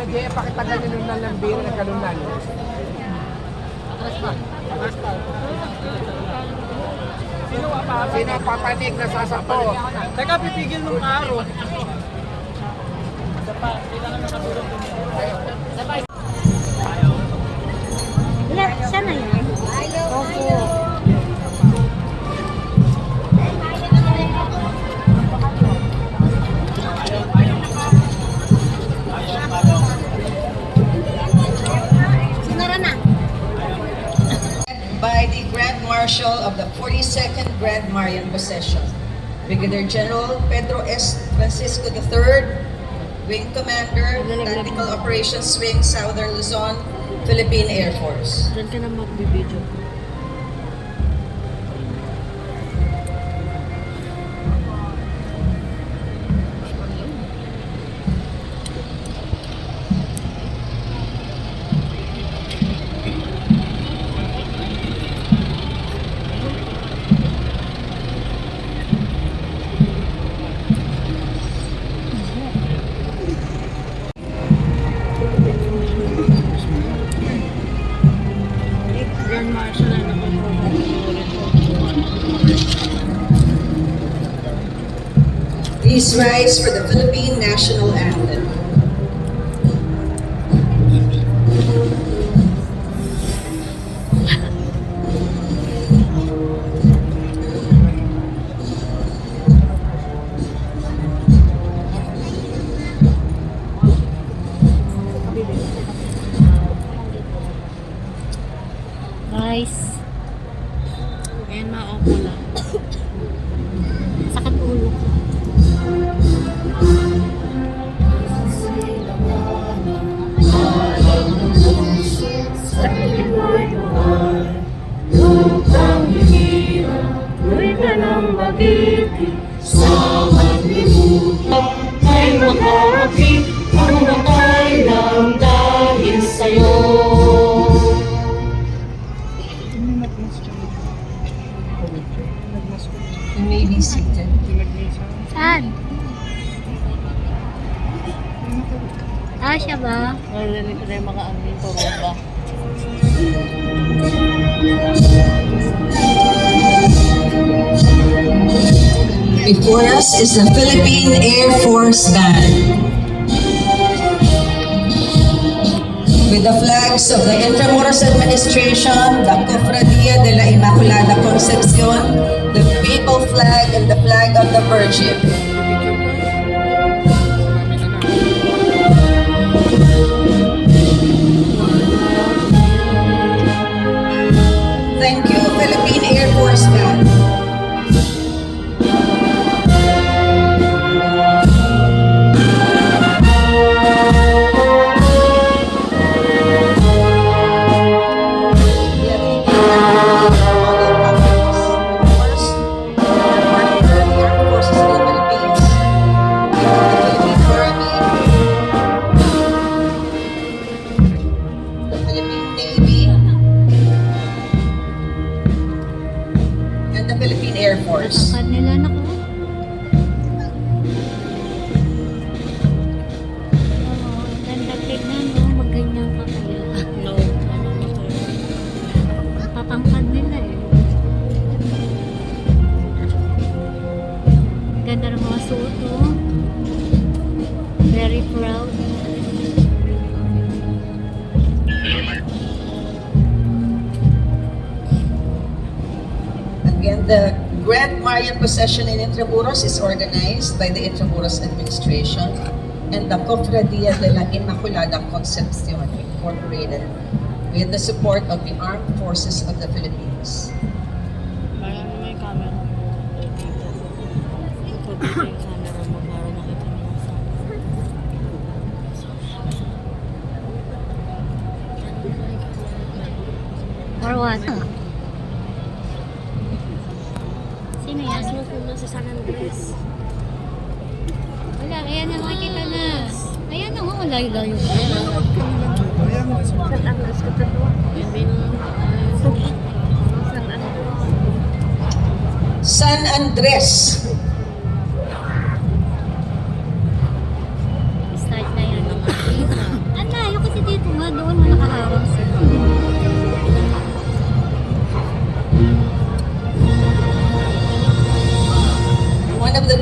Jay, pakitagal nyo nung nalambira na kalunan. Sino ang papanig na sasapo? Teka, pipigil mong araw. Isa pa, kailangan nakatulog din. Siya na yan? Opo. By the Grand Marshal of the 42nd Grand Marian Procession, Brigadier General Pedro S. Francisco III, Wing Commander, Tactical Operations Wing, Southern Luzon, Philippine Air Force. Diyan ka na magbibideo. Grand Marshal na Please rise for the Philippine National Anthem. Guys. Ayan, maupo lang. Sakit ulo ko. Sa maglimutan ay makakapit ang matay lang dahil sa'yo. You may be seated. Saan? Ah, siya ba? Narinig ko na yung mga ano dito, roba. Before us is the Philippine Air Force Band. With the flags of the Intramuros Administration, the Cofradia de la Inmaculada Concepcion, the Papal flag, and the flag of the Virgin. Thank you, Philippine Air Force Band. Philippine Air Force. Tatangkad nila na ko. Ganda tignan, no? Magganyan ka kaya. No, ano na to yun. Tatangkad nila eh. Ganda ng mga suot, no? Very proud. Again, the Grand Marian Procession in Intramuros is organized by the Intramuros Administration and the Cofradia de la Inmaculada Concepcion Incorporated with the support of the Armed Forces of the Philippines. Marami may camera. Ito dito yung camera mo para makita mo yung sound. Or what? Sino yan? Mas mo sa San Andres. Wala, ayan na makikita na. Ayan na, oh, layo-layo. San Andres ka tatlo. San Andres. Start na yan. Ano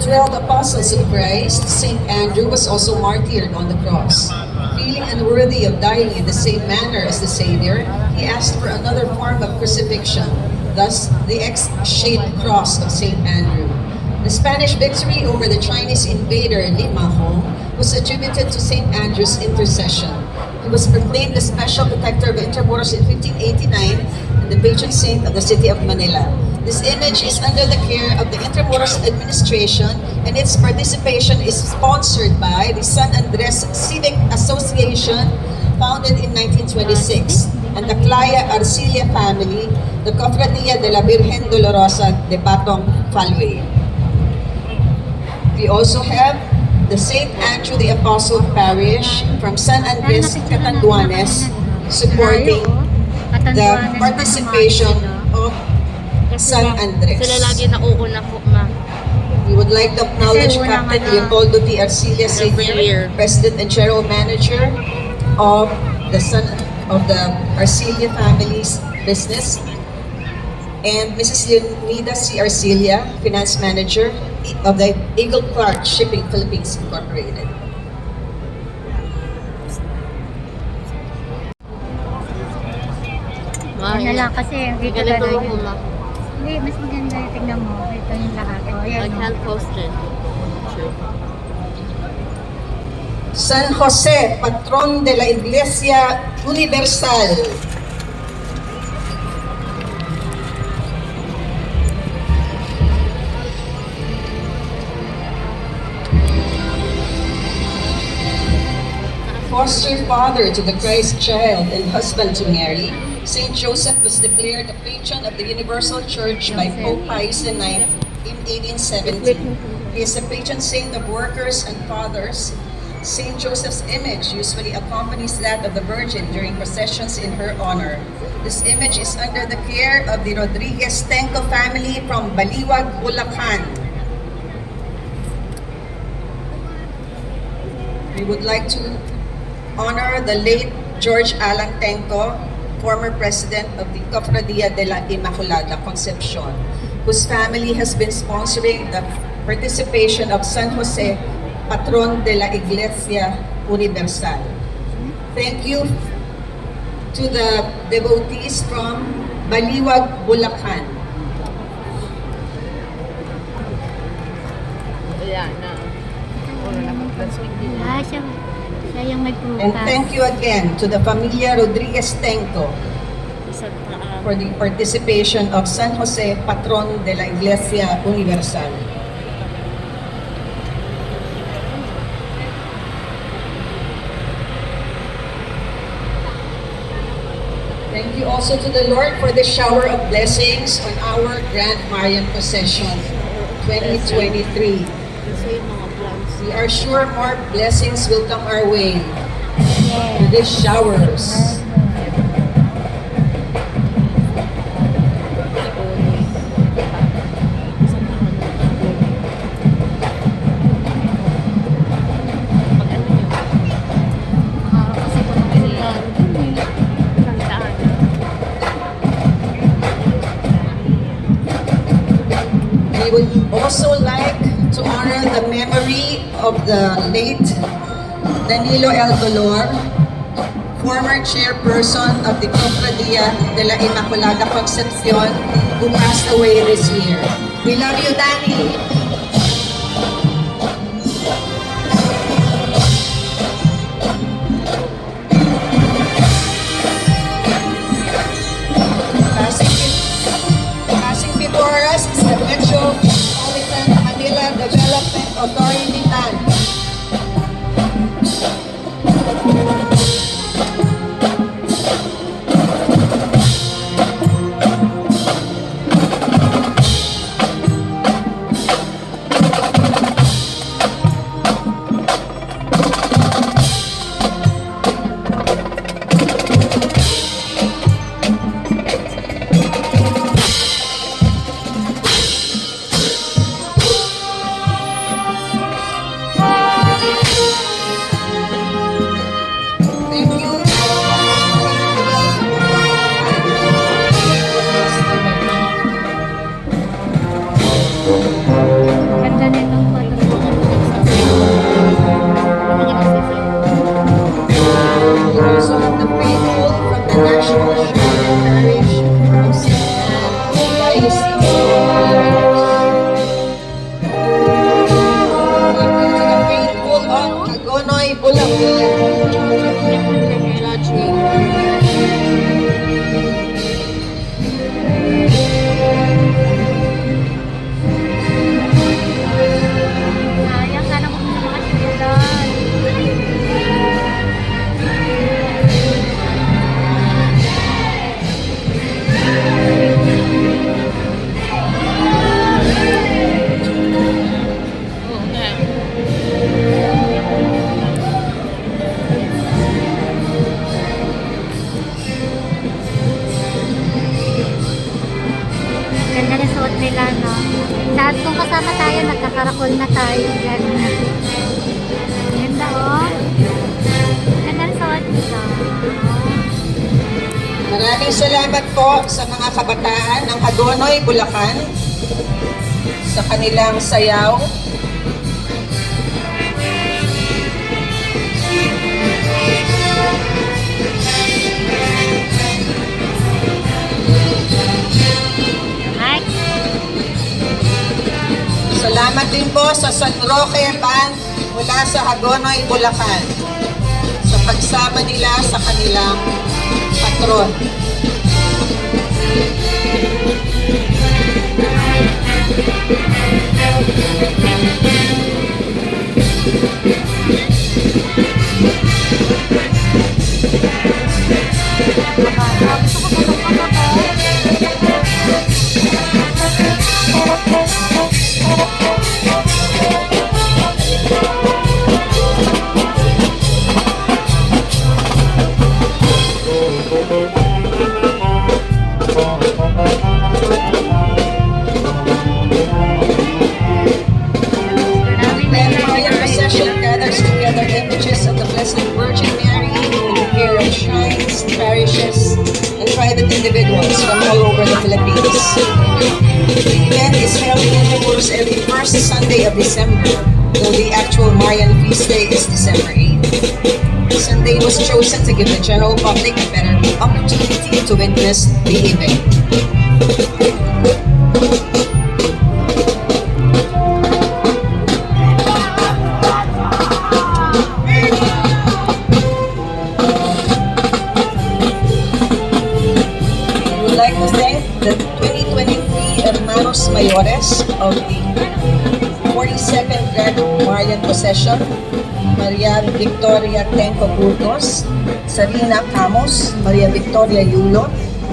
12 apostles of Christ, Saint Andrew was also martyred on the cross. Feeling unworthy of dying in the same manner as the Savior, he asked for another form of crucifixion, thus the X-shaped cross of Saint Andrew. The Spanish victory over the Chinese invader Limaho was attributed to Saint Andrew's intercession. He was proclaimed the special protector of Intramuros in 1589 and the patron saint of the city of Manila. This image is under the care of the Intramuros administration, and its participation is sponsored by the San Andres Civic Association, founded in 1926, and the Claya Arcilla family, the Cofradia de la Virgen Dolorosa de Batong Falway. We also have the St. Andrew the Apostle Parish from San Andres, Catanduanes, supporting the participation of San Andres. Sila lagi nauuna po, ma. We would like to acknowledge Kasi wala Captain ka na. Leopoldo T. Arcilla Every year. Sr., President and General Manager of the Arcilla family's business, and Mrs. Leonida C. Arcilla, Finance Manager of the Eagle Clark Shipping Philippines Incorporated. Yun na lang kasi dito Ganito talaga mo, yun. ma. Hindi, mas maganda yung tignan mo. Ito yung lahat. O, I ayan. can't post it. True. San Jose, Patron de la Iglesia Universal. Foster father to the Christ child and husband to Mary, Saint Joseph was declared the patron of the Universal Church by Pope Pius IX in 1870. He is the patron saint of workers and fathers. Saint Joseph's image usually accompanies that of the Virgin during processions in her honor. This image is under the care of the Rodriguez Tenco family from Baliwag, Bulacan. We would like to honor the late George Alan Tenco, former president of the Cofradia de la Inmaculada Concepcion, whose family has been sponsoring the participation of San Jose, Patron de la Iglesia Universal. Thank you to the devotees from Baliwag, Bulacan. Ayan na. Ah, siya yung may And prutas. thank you again to the Familia Rodriguez Tenco Isang taan. for the participation of San Jose, Patron de la Iglesia Universal. Thank you also to the Lord for the shower of blessings on our Grand Marian Procession 2023. Kasi yung mga plants. We are sure more blessings will come our way Yes. with these showers. We would also like to honor the memory of the late Danilo L. Dolor, former chairperson of the Cofradia de la Inmaculada Concepcion, who passed away this year. We love you, Danny! Passing before us is the Metropolitan Manila Development Authority tank. Magkakarakol na tayo. Ganda. Ganda oh. Ganda rin sa dito. Maraming salamat po sa mga kabataan ng Hagonoy, Bulacan sa kanilang sayaw. Ay, Salamat din po sa San Roque Band mula sa Hagonoy, Bulacan sa pagsama nila sa kanilang patron. Then Marian Procession gathers together images of the Blessed Virgin Mary in the care of shrines, parishes, and private individuals from all over the Philippines. The event is held in Intramuros every first Sunday of December, though the actual Marian feast day is December 8th. Sunday was chosen to give the general public a better opportunity to witness the event. We would like to thank the 2023 Hermanos Mayores of the 42nd Grand Marian Procession, Maria Victoria Tenco Burgos, Sarina Camos, Maria Victoria Yulo,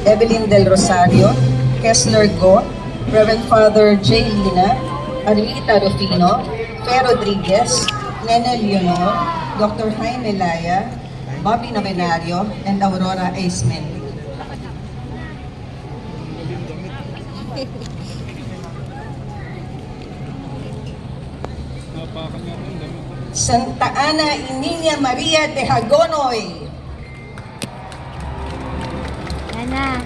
Evelyn Del Rosario, Kessler Go, Reverend Father J. Lina, Arlita Rufino, Fe Rodriguez, Nene Leonor, Dr. Jaime Laya, Bobby Novenario, and Aurora Aismen. Santa Ana y Niña María de Hagonoy. yan na.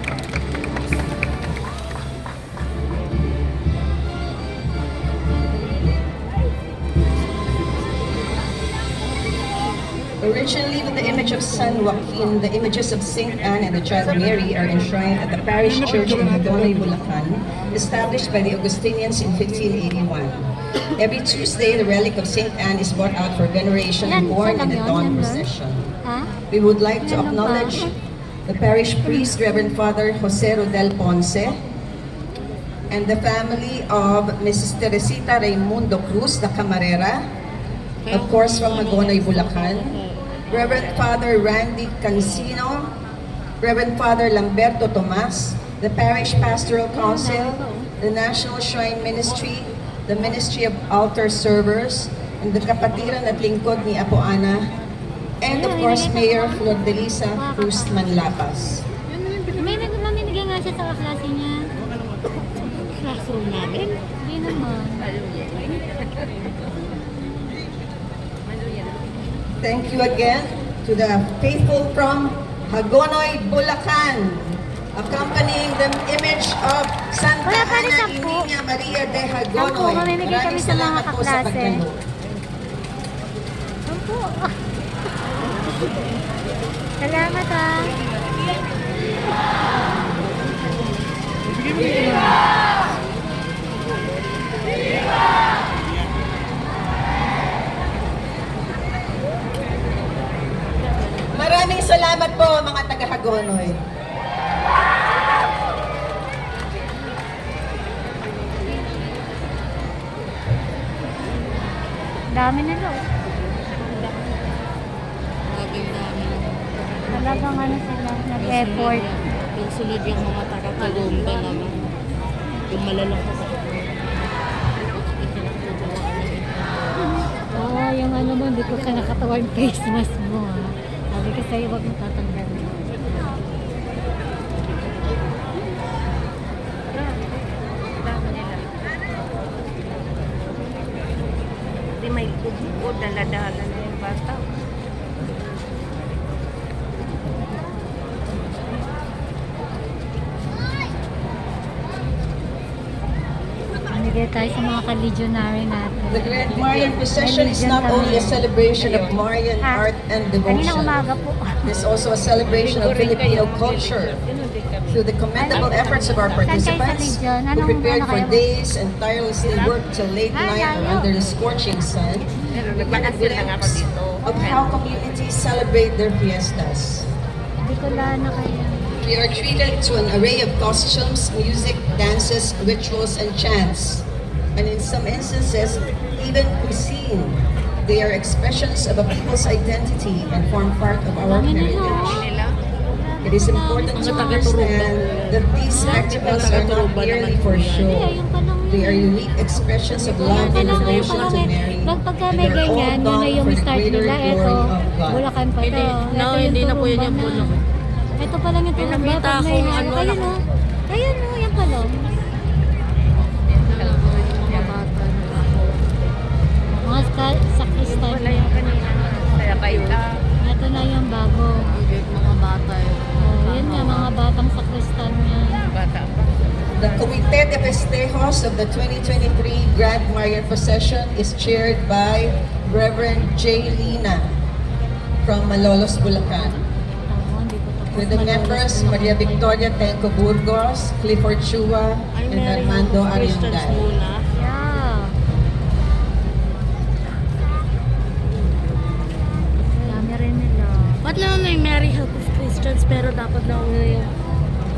Originally with the image of San Joaquin, the images of Saint Anne and the Child Mary are enshrined at the parish church in Hagonoy, Bulacan, established by the Augustinians in 1581. Every Tuesday, the relic of Saint Anne is brought out for veneration and borne in the dawn procession. Ha? We would like to acknowledge the parish priest, Reverend Father Jose Rodel Ponce, and the family of Mrs. Teresita Raimundo Cruz, the Camarera, of course from Hagonoy, Bulacan, Reverend Father Randy Cancino, Reverend Father Lamberto Tomas, the Parish Pastoral Council, the National Shrine Ministry, the Ministry of Altar Servers, and the kapatiran at lingkod ni Apo Ana, and of course Mayor Flordelisa Cruz Manlapas. May nagmamimigay nga siya sa kaklase niya. Classroom namin. Hindi naman. Thank you again to the faithful from Hagonoy, Bulacan, accompanying the image of Santa Wala pa rin Ana y sampu. Niña Maria de Sampu, Hagonoy. mamimigay kami Maraming sa mga salamat po sa kaklase. pagdalo. Sampu. Salamat ah. Maraming salamat po mga taga-Hagonoy. Dami nila. Oh. Dami. Talagang ano sila, nag-effort. Yung sunod yung mga taga-Tagumba naman. Yung malalakas ako. Oh, yung ano mo, hindi ko ka nakatawa yung face mask mo ha. Sabi ko sa'yo, huwag mo tatanggalin. dala-dala na yung bata. Bigay tayo sa mga ka-legionary natin. The Grand Marian Procession is not only a celebration of Marian art and Kanina devotion. umaga po. It is also a celebration of Filipino culture. Through the commendable efforts of our participants, who prepared for days and tirelessly worked till late night or under the scorching sun, we get a glimpse of how communities celebrate their fiestas. Bicolana kayo. We are treated to an array of costumes, music, dances, rituals, and chants. And in some instances, even cuisine. They are expressions of a people's identity and form part of our heritage. It is important to understand that these spectacles are not merely for show. They are unique expressions of love and devotion to Mary. Pagka And may they are all ganyan, yun na done yung for the start greater nila. Ito, glory of God. Bulacan pa to. No, hindi na po yun yung bulong. Ito pa lang yung May tulumba. nakita Pag may akong halo. ano, Ayun o. Ayun o, yan pa lang. Mga bata na ako. Mga sakristan. Wala yung kanina. Kaya kayo lang. Ito na yung bago. Mga bata yun. Oh, yun nga, mga batang sakristan yan. Bata pa. The Comité de Festejos of the 2023 Grand Marian Procession is chaired by Reverend J. Lina from Malolos, Bulacan. Tama, hindi ko tapos With the members, Maria Victoria Tenco Burgos, Clifford Chua, and Armando Christians Arianday. muna. Yeah. Dami rin nila. Ba't naman may Mary Help of Christians pero dapat na una yung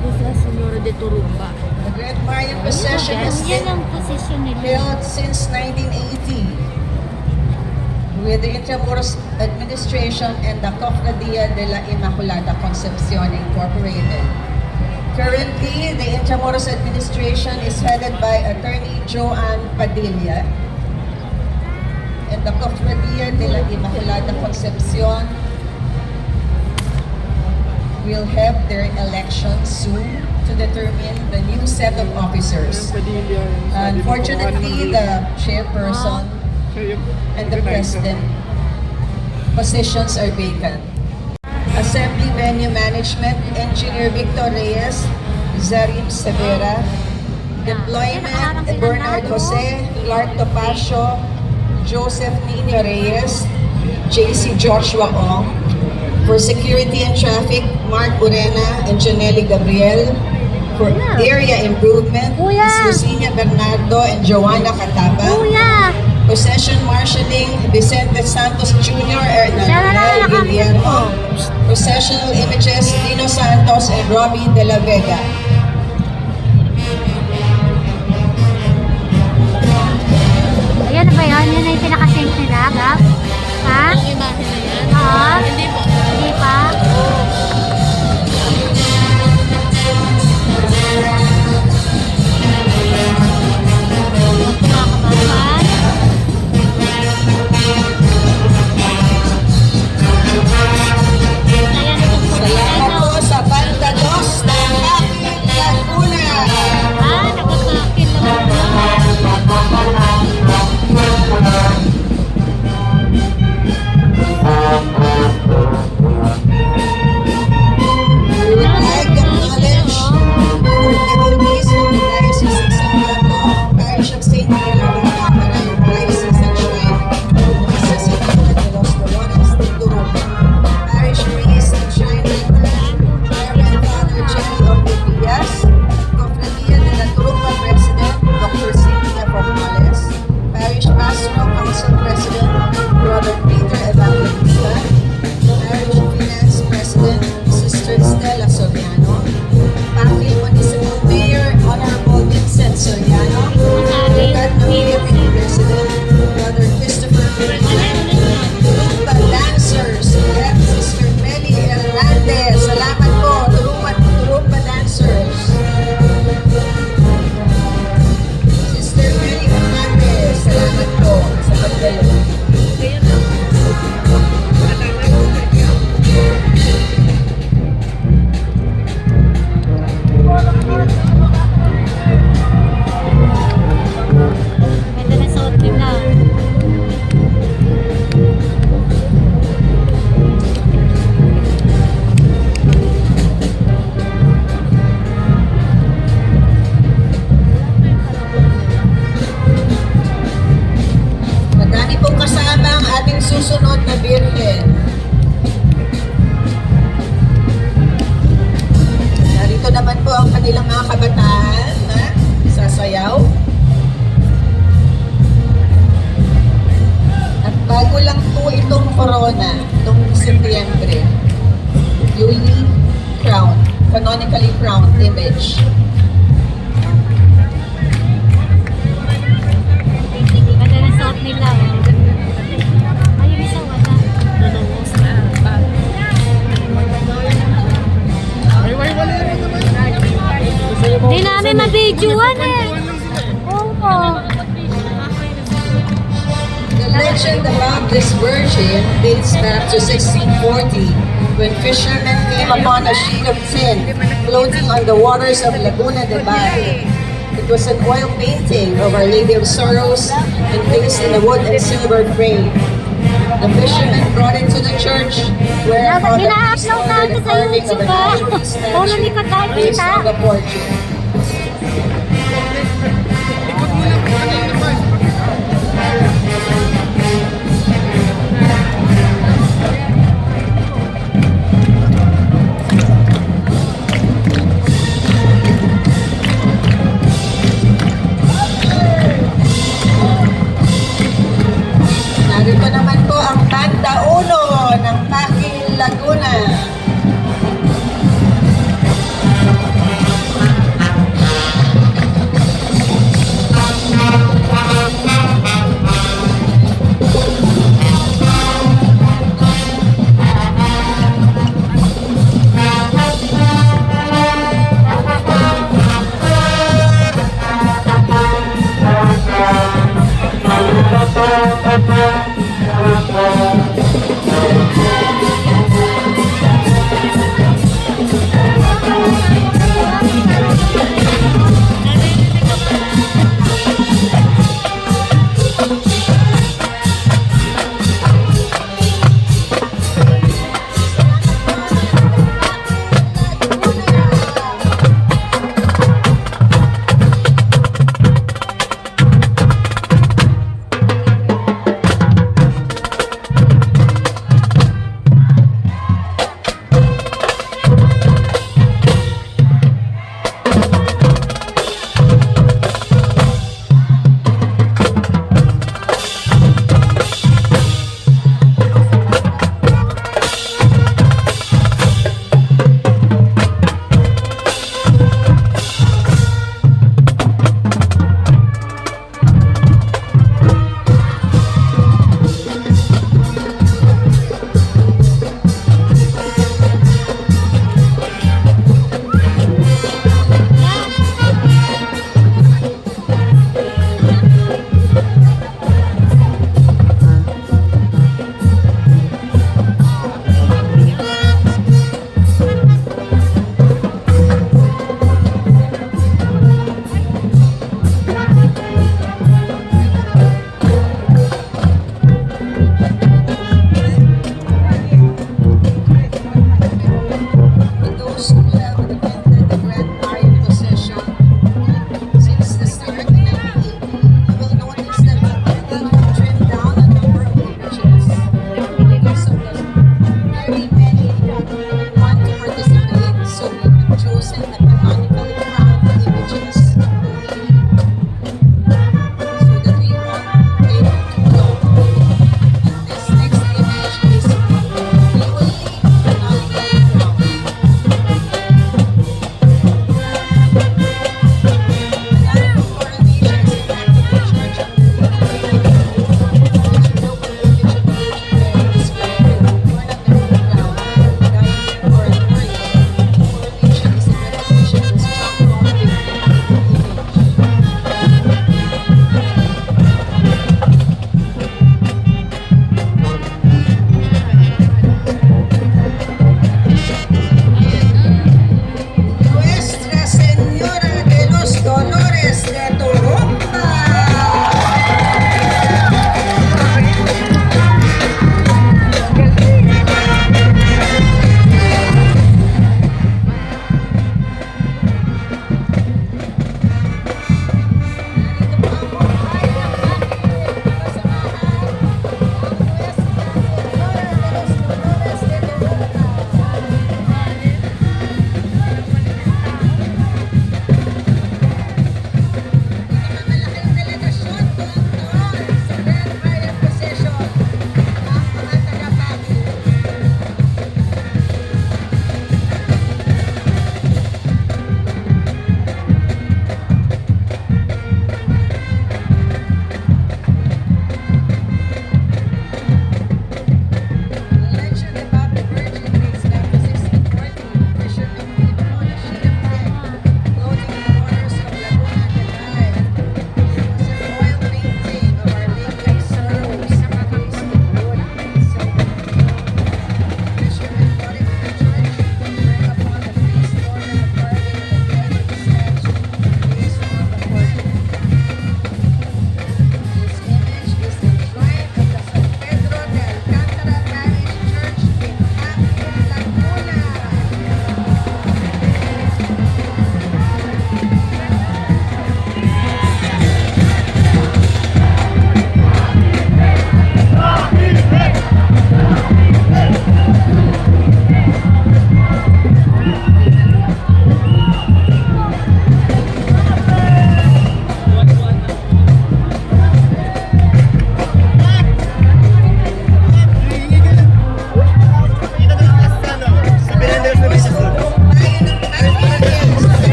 Nuestra Señora de Turumba? The Grand Marian Procession has Yan been ang position nila. held since 1980 with the Intramuros administration and the Cofradia de la Inmaculada Concepcion Incorporated. Currently, the Intramuros administration is headed by Attorney Joanne Padilla, and the Cofradia de la Inmaculada Concepcion will have their election soon to determine the new set of officers. Unfortunately, the chairperson and the president positions are vacant. Assembly Venue Management, Engineer Victor Reyes, Zarim Severa, Deployment, Bernard Jose, Clark Topacio, Joseph Nino Reyes, JC Joshua Ong. For Security and Traffic, Mark Urena and Janelle Gabriel. For Area Improvement, Lucinia Bernardo and Joanna Cataba. Kuya! Procession Marshalling, Vicente Santos Jr. and Daniel Guillermo. Processional Images, Dino Santos and Robbie De La Vega. Ayan na ba yun? Yun na yung pinaka-sync nila, Gab? Ha? Ang imahe na yan? Oo. Hindi po. Hindi pa? Kumakabahan. Ayan po po. Salamat po sa Banda 2 ng Happy Laguna. Nakasakit naman. susunod na birhen. Narito naman po ang kanilang mga kabataan na sasayaw. At bago lang po itong corona, itong Setyembre, newly crowned, canonically crowned image. Ganda ng suot nila. Oh. Ayun, isa wala. Hindi namin mabidyoan eh. Oo. The legend about this virgin dates back to 1640 when fishermen came upon a sheet of tin floating on the waters of Laguna de Bay. It was an oil painting of Our Lady of Sorrows encased in a wood and silver frame. The fishermen brought it to the church where upon the priest ordered the carving of an ivory statue placed on the portrait. Narito naman po ang Banda Uno ng Pakil, Laguna.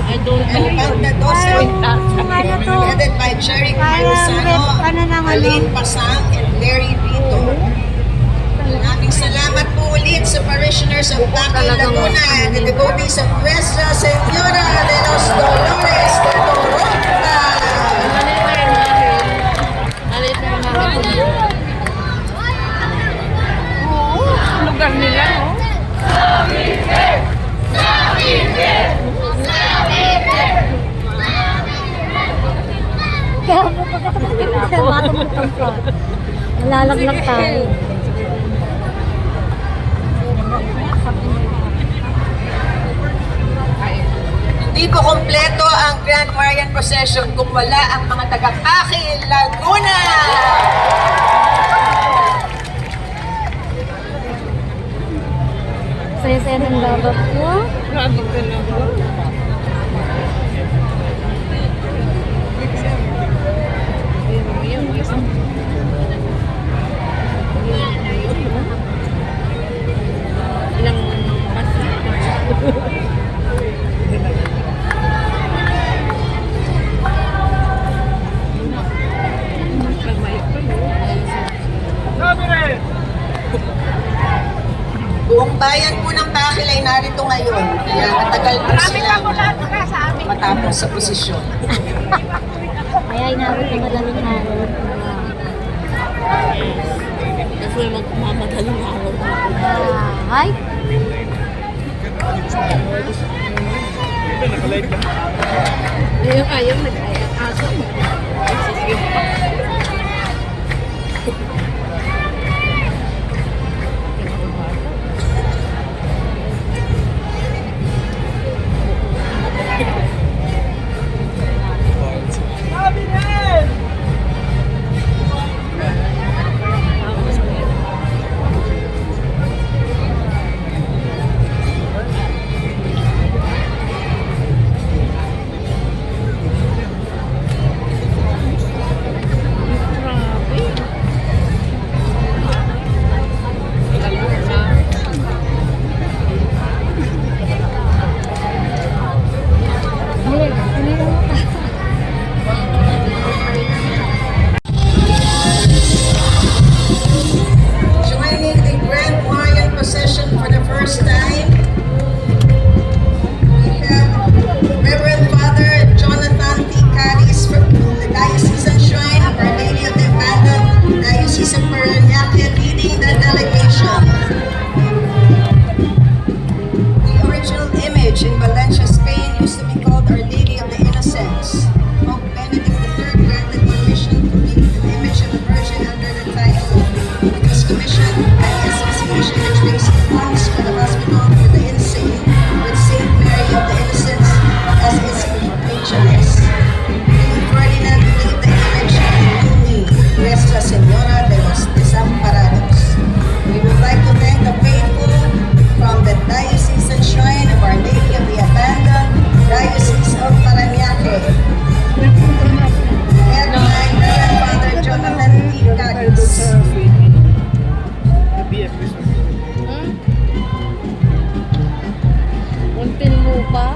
I don't and Banda 12, Ano to? headed by Jerry Parang Camarosano, ano naman Aline Pasang, and Larry Vito. Maraming salamat po ulit sa parishioners of Baguio, Laguna, and the devotees of Nuestra Señora de los Dolores de Toronto. Malit pa yun natin. Malit na natin. Oo, lugar nila, no? Kaya mo pagkatapos ka. Malalaglag tayo. Hindi po kompleto ang Grand Marian Procession kung wala ang mga taga-Pakil, Laguna! Saya-saya ng babak ko. Grabe ka na ba? Ilang Buong bayan po ng Pakil ay narito ngayon, kaya matagal po sila matapos sa posisyon. Kaya inabot ng madaling araw. Kasi magmamadaling araw. Ay! Ayaw, nag-ayat aso. Joining the Grand Marian Procession for the first time, we have Reverend Father Jonathan T. Caris from the Diocesan Shrine of Our Lady of the Abandoned Diocese of Parañaque leading the delegation. The original image in Valencia, Spain used to be called Our Lady of the Innocents. Pope Benedict III granted permission to make an image of the Virgin under the title. It was commissioned by the association which raises funds for the hospital for the insane with Saint Mary of the Innocents as its patroness. King Ferdinand laid the image of the newly Nuestra Señora de los Desamparados. We would like to thank the faithful from the Diocesan Shrine of Our Lady of the Abandoned Diocese of Parañaque. Led by Reverend Father Jonathan T. Caris. Until lupa.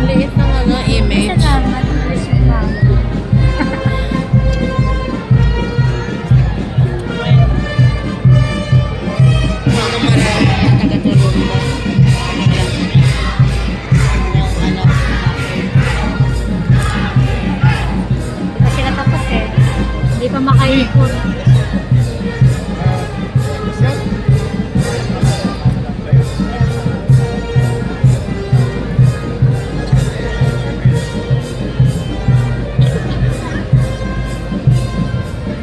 Liit ng ano, image. Salamat. Mga marami taga-tulong mo. Yung ano. Hindi pa sila tapos eh. Hindi pa makaipon.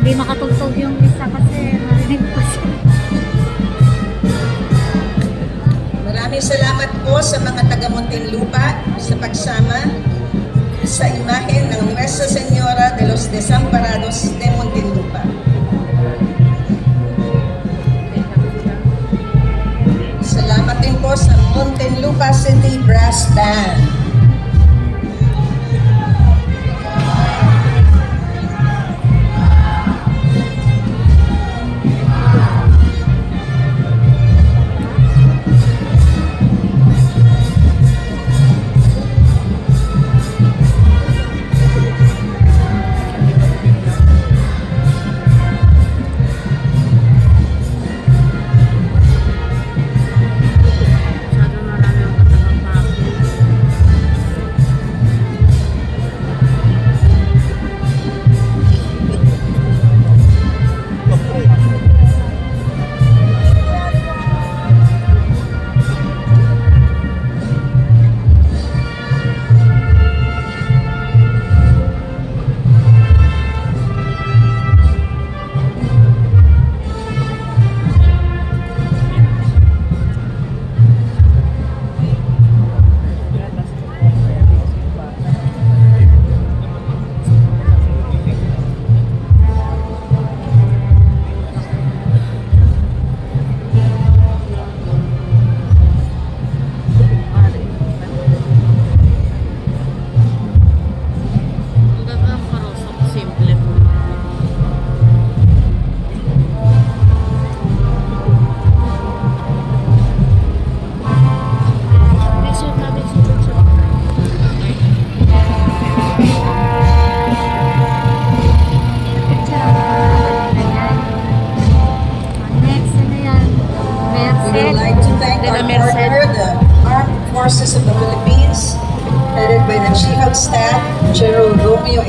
Hindi makatugtog yung isa kasi marinig pa siya. Maraming salamat po sa mga taga Muntinlupa sa pagsama sa imahen ng Nuestra Señora de los Desamparados de Muntinlupa. Salamat din po sa Muntinlupa City Brass Band.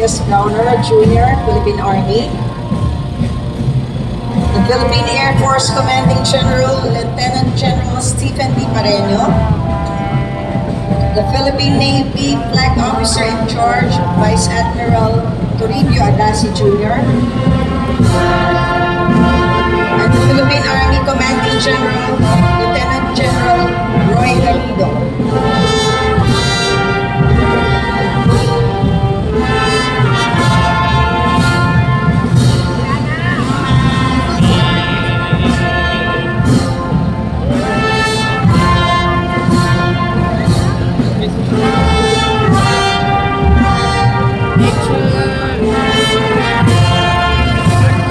S. Browner, Jr., Philippine Army. The Philippine Air Force Commanding General, Lieutenant General Stephen D. Pareño. The Philippine Navy Flag Officer in Charge, Vice Admiral Toribio Agassi Jr. And the Philippine Army Commanding General, Lieutenant General Roy Galido.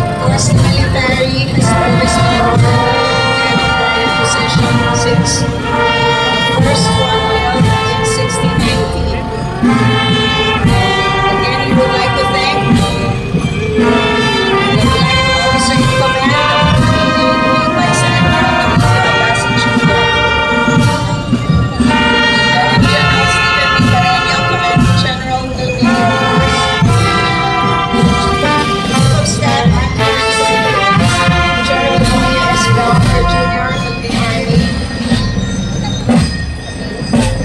Of course, the military has always been Marian Procession 6. The first one held in 1619. Again, we would like to thank the flag officer in command, Vice Admiral Agassi Jr. Lieutenant General Stephen B. Pareño, Commanding General, Philippine Air Force. Chief of Staff, General S. Browner, Jr., Philippine Army.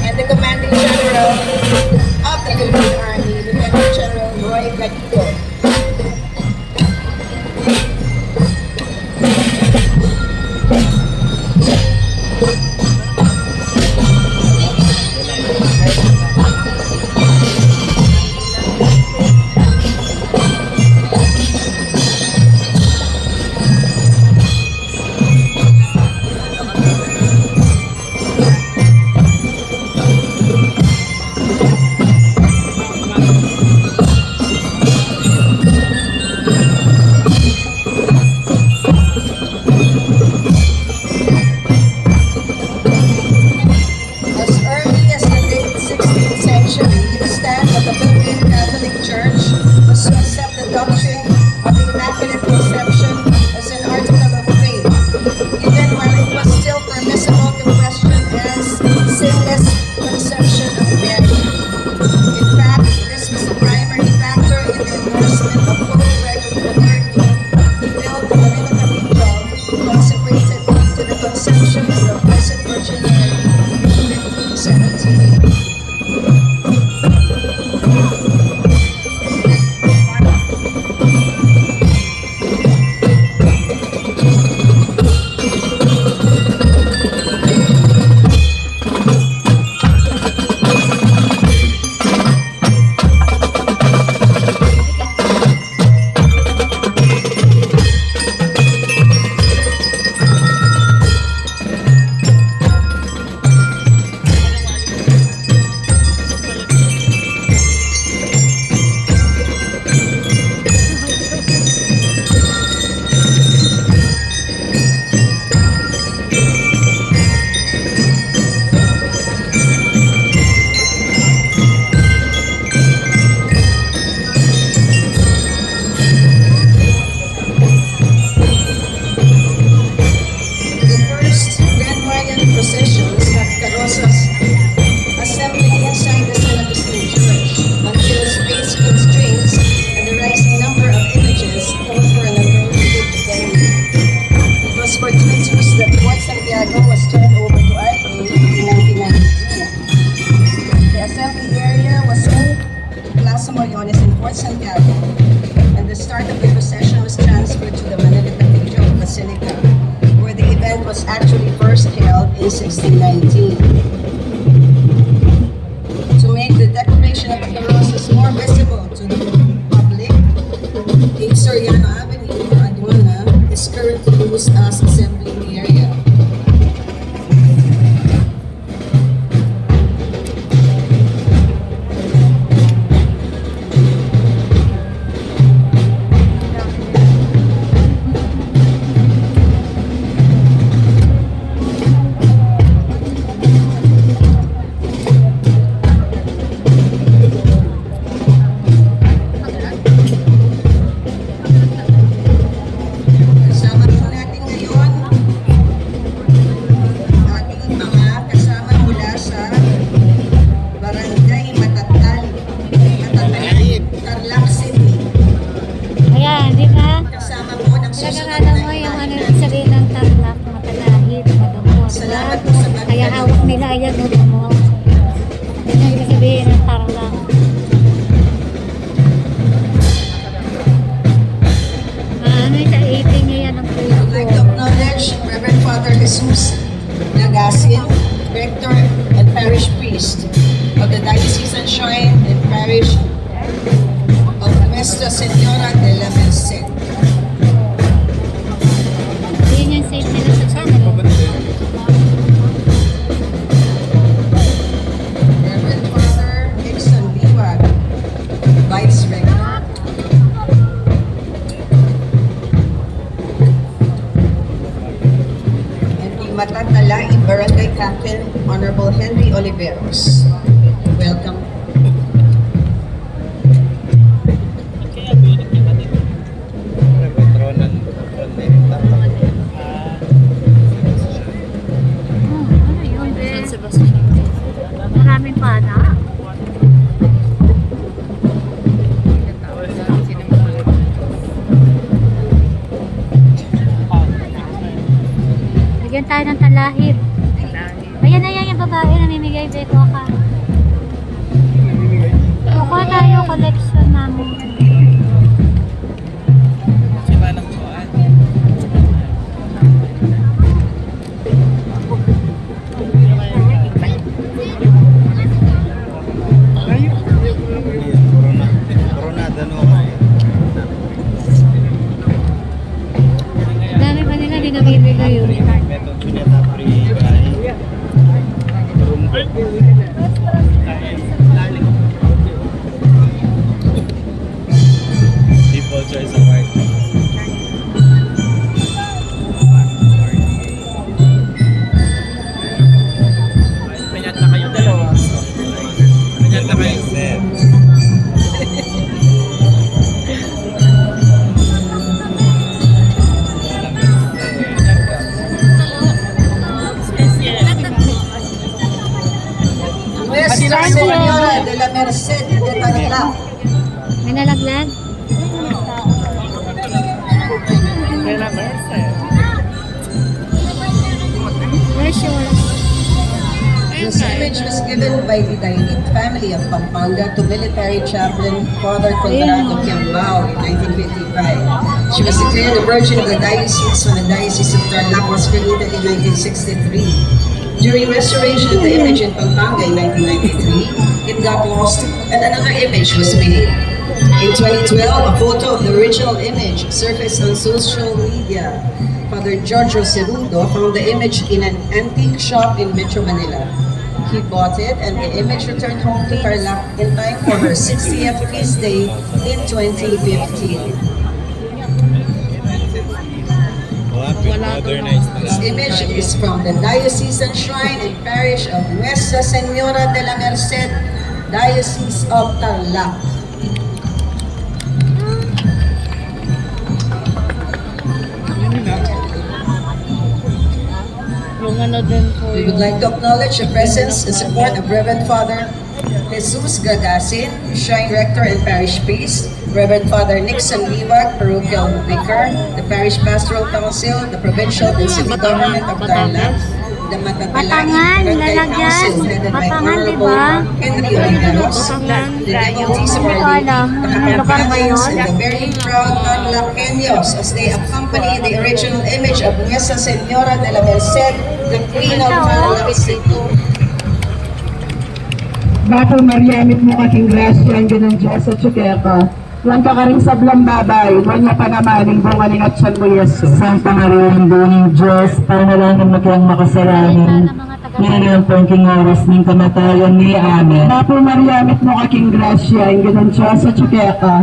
And the Commanding General of the Philippine Army, Lieutenant General Roy Galido. As early as the late 16th century, the stand of the Philippine Catholic Church was to accept the doctrine of the Immaculate Conception as an article of faith, even while it was still permissible to question as sinless conception of Mary. In fact, this was the primary factor in the endorsement of Pope Gregory XIII to build the Manila Cathedral, consecrated to the conception of the Blessed Virgin Mary in 1517. The first Grand Marian processions had carrozas assembling inside the Celebrity Church until space constraints and the rising number of images called for an appropriate venue. It was for twins that Fort Santiago was turned over to RA in 1993. The assembly area was moved to Plaza Moriones in Fort Santiago, and the start of the procession was transferred to the Manila Cathedral Basilica, where the event was actually first held in 1619. To make the decoration of the carrozas more visible to the public, 8 Soriano Avenue, or Aduana, is currently used as assembling area. Kasama po natin ngayon Pagkakala mo yung ano yung sabihin ng tarlac, matalahit, madumot. Salamat po sa pagtanong. Kaya hawak nila ayan, no, mo. Yun ang ibig sabihin ng tarlac. Ano yung kaipin niya yan ang I would like to acknowledge Reverend Father Jesus Nagasin, Rector and Parish Priest of the Diocesan Shrine and Parish of Nuestra Señora de la Merced. Yun yung safe nila sa channel. Reverend Father Nixon Liwag, Vice Rector. Matatala in Barangay Captain, Honorable Henry Oliveros. Welcome. Ano yun, San Sebastian. Maraming pana. Lagyan tayo ng talahib. Ayan na yan yung babae na namimigay beko ka. Kukuha tayo collection namin. Dami pa nila, di nabibigay yun. Default choice of white. Panyat na kayo dalawa. Panyat na kayo. Nuestra Señora de la Merced de Tarlac. May nalaglag? Where's yours? This image was given by the Dainit family of Pampanga to military chaplain Father Conrado Kiambao in 1955. She was declared a Virgin of the Diocese when the Diocese of Tarlac was created in 1963. During restoration of the image in Pampanga in 1993, it got lost and another image was made. In 2012, a photo of the original image surfaced on social media. Father Giorgio Cerudo found the image in an antique shop in Metro Manila. He bought it and the image returned home to Tarlac in time for her 60th feast day in 2015. This image is from the Diocesan Shrine and Parish of Nuestra Señora de la Merced, Diocese of Tarlac. We would like to acknowledge the presence and support of Reverend Father Jesus Gagasin, Shrine Rector and Parish Priest, Reverend Father Nixon Liwag, Parochial Vicar, the Parish Pastoral Council, the Provincial and City Government of Tarlac, the Batangan, Matatalaki Barangay lalagyan. Council headed by Batangan, Honorable diba? Henry Oliveros, the devotees of Hindi ko our alam. the Anong lugar ba Kapapagans, yun? and the very proud Tarlaceños as they accompany the original image of Nuestra Señora de la Merced, the Queen of Tarlac City. Bato Marianit mo aking grasya, ang ganang Diyos at Chukeka. Lang ka rin sa babay, wanya pa namaning bungaling at siyan mo Yesu. Santa Maria, ang buong Diyos, panalangin mo kayang makasalanan. Ngayon po ang kingoras ng kamatayan ni Amen. Bato Marianit mo aking grasya, ang ganang Diyos at Chukeka.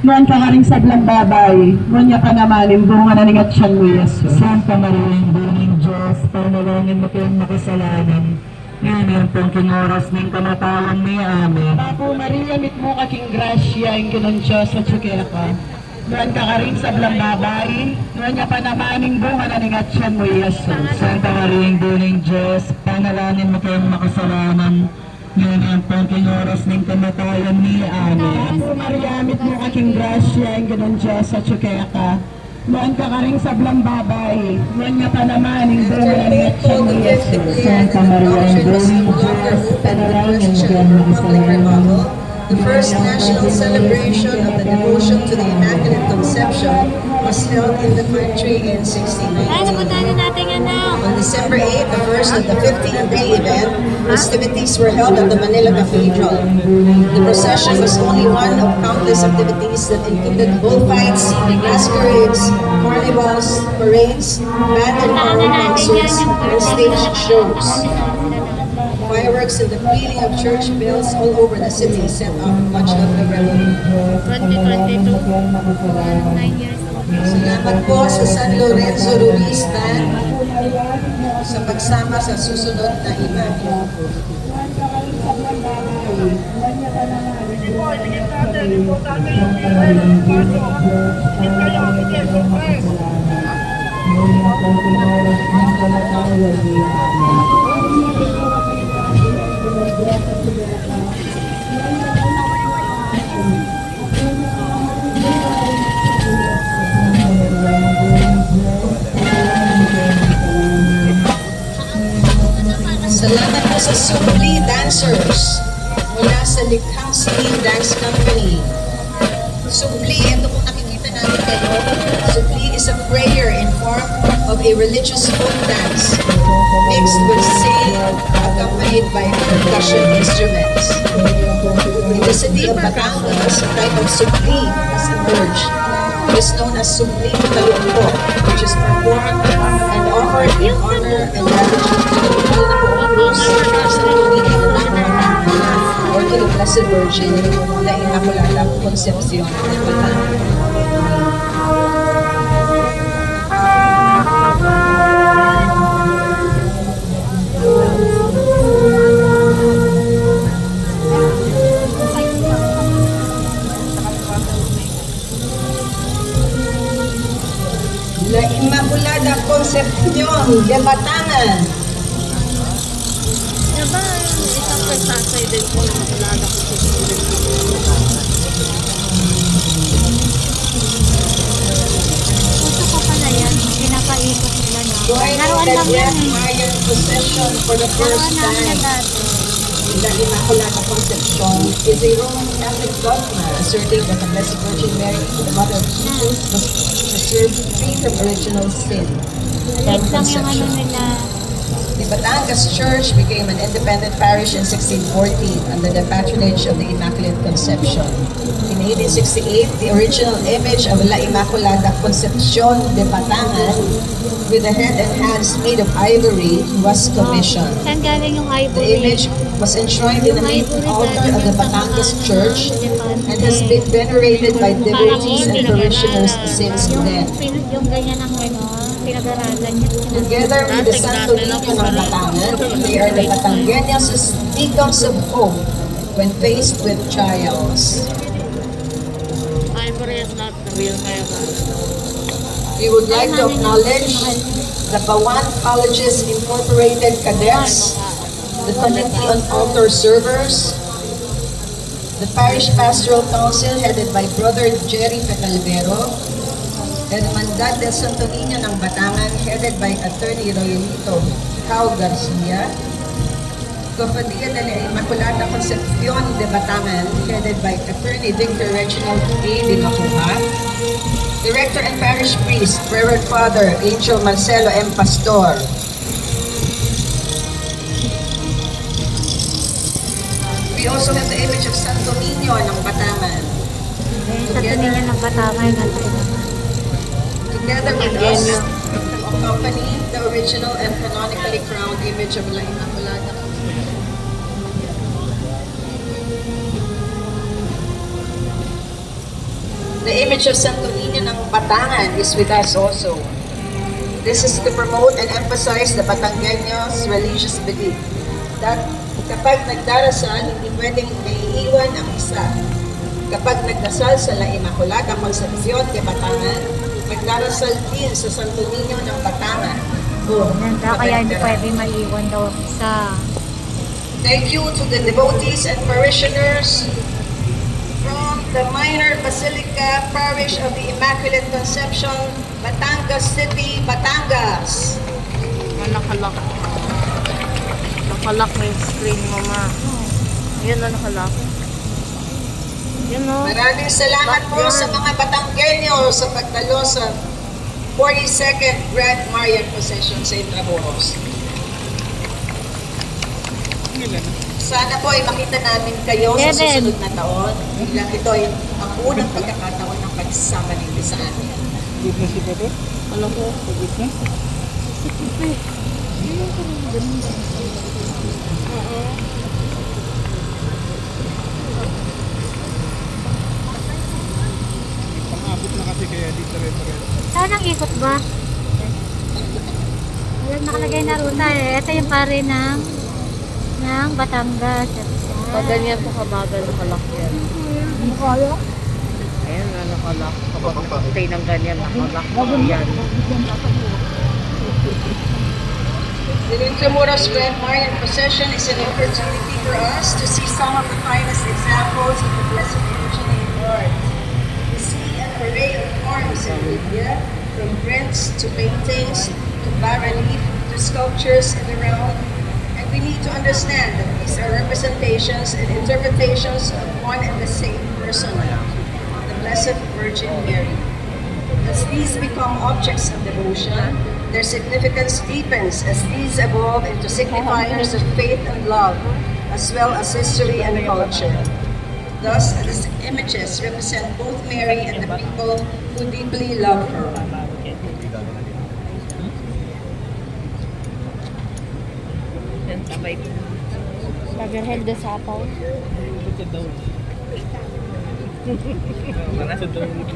Lang ka rin sa babay, wanya pa namaning bungaling at siyan mo Yesu. Santa Maria, ang buong Diyos, panalangin mo kayang makasalanan. Ngayon po ang kingoras ng kamatayan ni Amen. Apo Maria, mit mo kaking grasya, ang ginang Diyos sa Chukeka. Nuan ka rin sa babay, nuan niya pa namaning bunga na ningatsyan mo, Yesus. Santa Maria, ang buong Diyos, panalangin mo kayong makasalanan. Ngayon po ang kingoras ng kamatayan ni Amen. Apo Maria, mit mo kaking grasya, ang ginang Diyos sa Chukeka. Noon ka rin sa Blambabay, noon nga pa naman, yung After being told the gift declared that the doctrine was no longer open to question or public revival, the first national celebration of the devotion to the Immaculate Conception was held in the country in Ay, napuntahan 1619. natin anak. On December 8, the first of the 15-day event, festivities were held at the Manila Cathedral. The procession was only one of countless activities that included bullfights, masquerades, carnivals, parades, band and choral concerts, and stage shows. Fireworks and the pealing of church bells all over the city set off much of the revelry. 2022. 9 years old. Salamat po sa San Lorenzo Ruiz Band sa pagsama sa susunod na imahe. Salamat po sa Subli Dancers mula sa Likhang Singing Dance Company. Subli, ito kung nakikita natin kayo, Subli is a prayer in form of a religious folk dance mixed with singing accompanied by percussion instruments. In the city of Batangas, a type of Subli has emerged. It is known as Subli Talumpo, which is performed and offered in honor and gratitude to the people na pumuntos sa tubig or to the Blessed Virgin na Immaculada Concepcion de Batangas. La Immaculada Concepcion de Batangas. Diba yung isang pagsasay din po na makulala ko sa student. Gusto ko pala yan. Pinapaikot nila na. Joining Laruan the lang yan Grand eh. Marian Procession for the first Laruan namin na time. dati. The Immaculada Conception is a Roman Catholic dogma asserting that the Blessed Virgin Mary, the Mother of Jesus, was preserved free from original sin. Like lang yung ano nila. The Batangas Church became an independent parish in 1614 under the patronage of the Immaculate Conception. In 1868, the original image of La Immaculada Concepcion de Batangas with the head and hands made of ivory was commissioned. Saan galing yung The ivory? image was enshrined in the main altar of the Batangas Church and has been venerated by devotees and parishioners since then. Yung ganyan ang ano, pinag-aralan niya. Together with the Santo Niño ng Batangas, they are the Batangueños' beacons of hope when faced with trials. Ivory is not the real diamond. We would like to acknowledge the Bawan College's Incorporated Cadets, the Committee on Altar Servers, the Parish Pastoral Council headed by Brother Jerry Pecalvero, Hermandad del Santo Niño ng Batangan headed by Attorney Royalito Cao Garcia, Cofradía de la Immaculada Concepcion de Batangan headed by Attorney Victor Reginald A. de Macuha, Director and Parish Priest, Reverend Father Angel Marcelo M. Pastor, we also have the image of Santo Niño ng Batangan. Sa tunin niya ng Batangan natin. Together with us, to accompany the original and canonically crowned image of La Immaculada. The image of Santo Niño ng Batangan is with us also. This is to promote and emphasize the Batangueños' religious belief that kapag nagdarasal, hindi pwedeng naiiwan ang isa. Kapag nagdasal sa La Immaculada Concepcion de Batangan, magdarasal din sa Santo Niño ng Batangan. Ganda, kaya hindi pwede maiwan daw ang isa. Thank you to the devotees and parishioners from the Minor Basilica Parish of the Immaculate Conception, Batangas City, Batangas. Nakalak. Nakalak na yung screen, mama. Ayan na nakalak. Yan o. Maraming salamat po sa mga Batanggenyo sa pagdalo sa 42nd Grand Marian Procession sa Intramuros. Sana po ay makita namin kayo sa susunod na taon. Bilang ito ay ang unang pagkakataon ng pagsasama ninyo sa amin. Ano ko? Saan ang ikot ba? Walang nakalagay na ruta eh. Ito yung pare ng Batangas. Pag ganyan po kabagal, nakalak yan. Hindi ko alam. Ayan na nakalak. Kapag nakastay ng ganyan, nakalak yan. The Intramuros Grand Marian Procession is an opportunity for us to see some of the finest examples of the Blessed Virgin in Lord. We see an array of forms in India, from prints to paintings to bas-relief to sculptures in the realm, and we need to understand that these are representations and interpretations of one and the same person, the Blessed Virgin Mary. As these become objects of devotion, their significance deepens as these evolve into signifiers of faith and love, as well as history and culture. Thus, these images represent both Mary and the people who deeply love her. Yan, sabay. Pag-held the sapaw.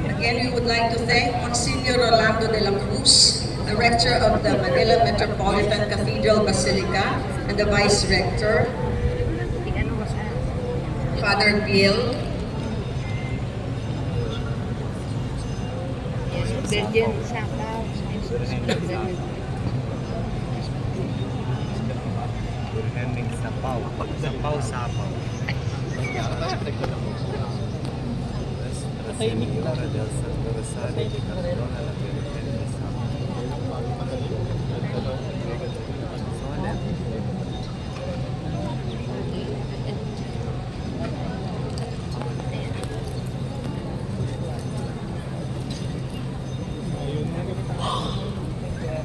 Again, we would like to thank Monsignor Rolando de la Cruz, the rector of the Manila Metropolitan Cathedral Basilica, and the vice rector, Father Bill. Virgin sapaw. Hemming sapaw. Sapaw, sapaw.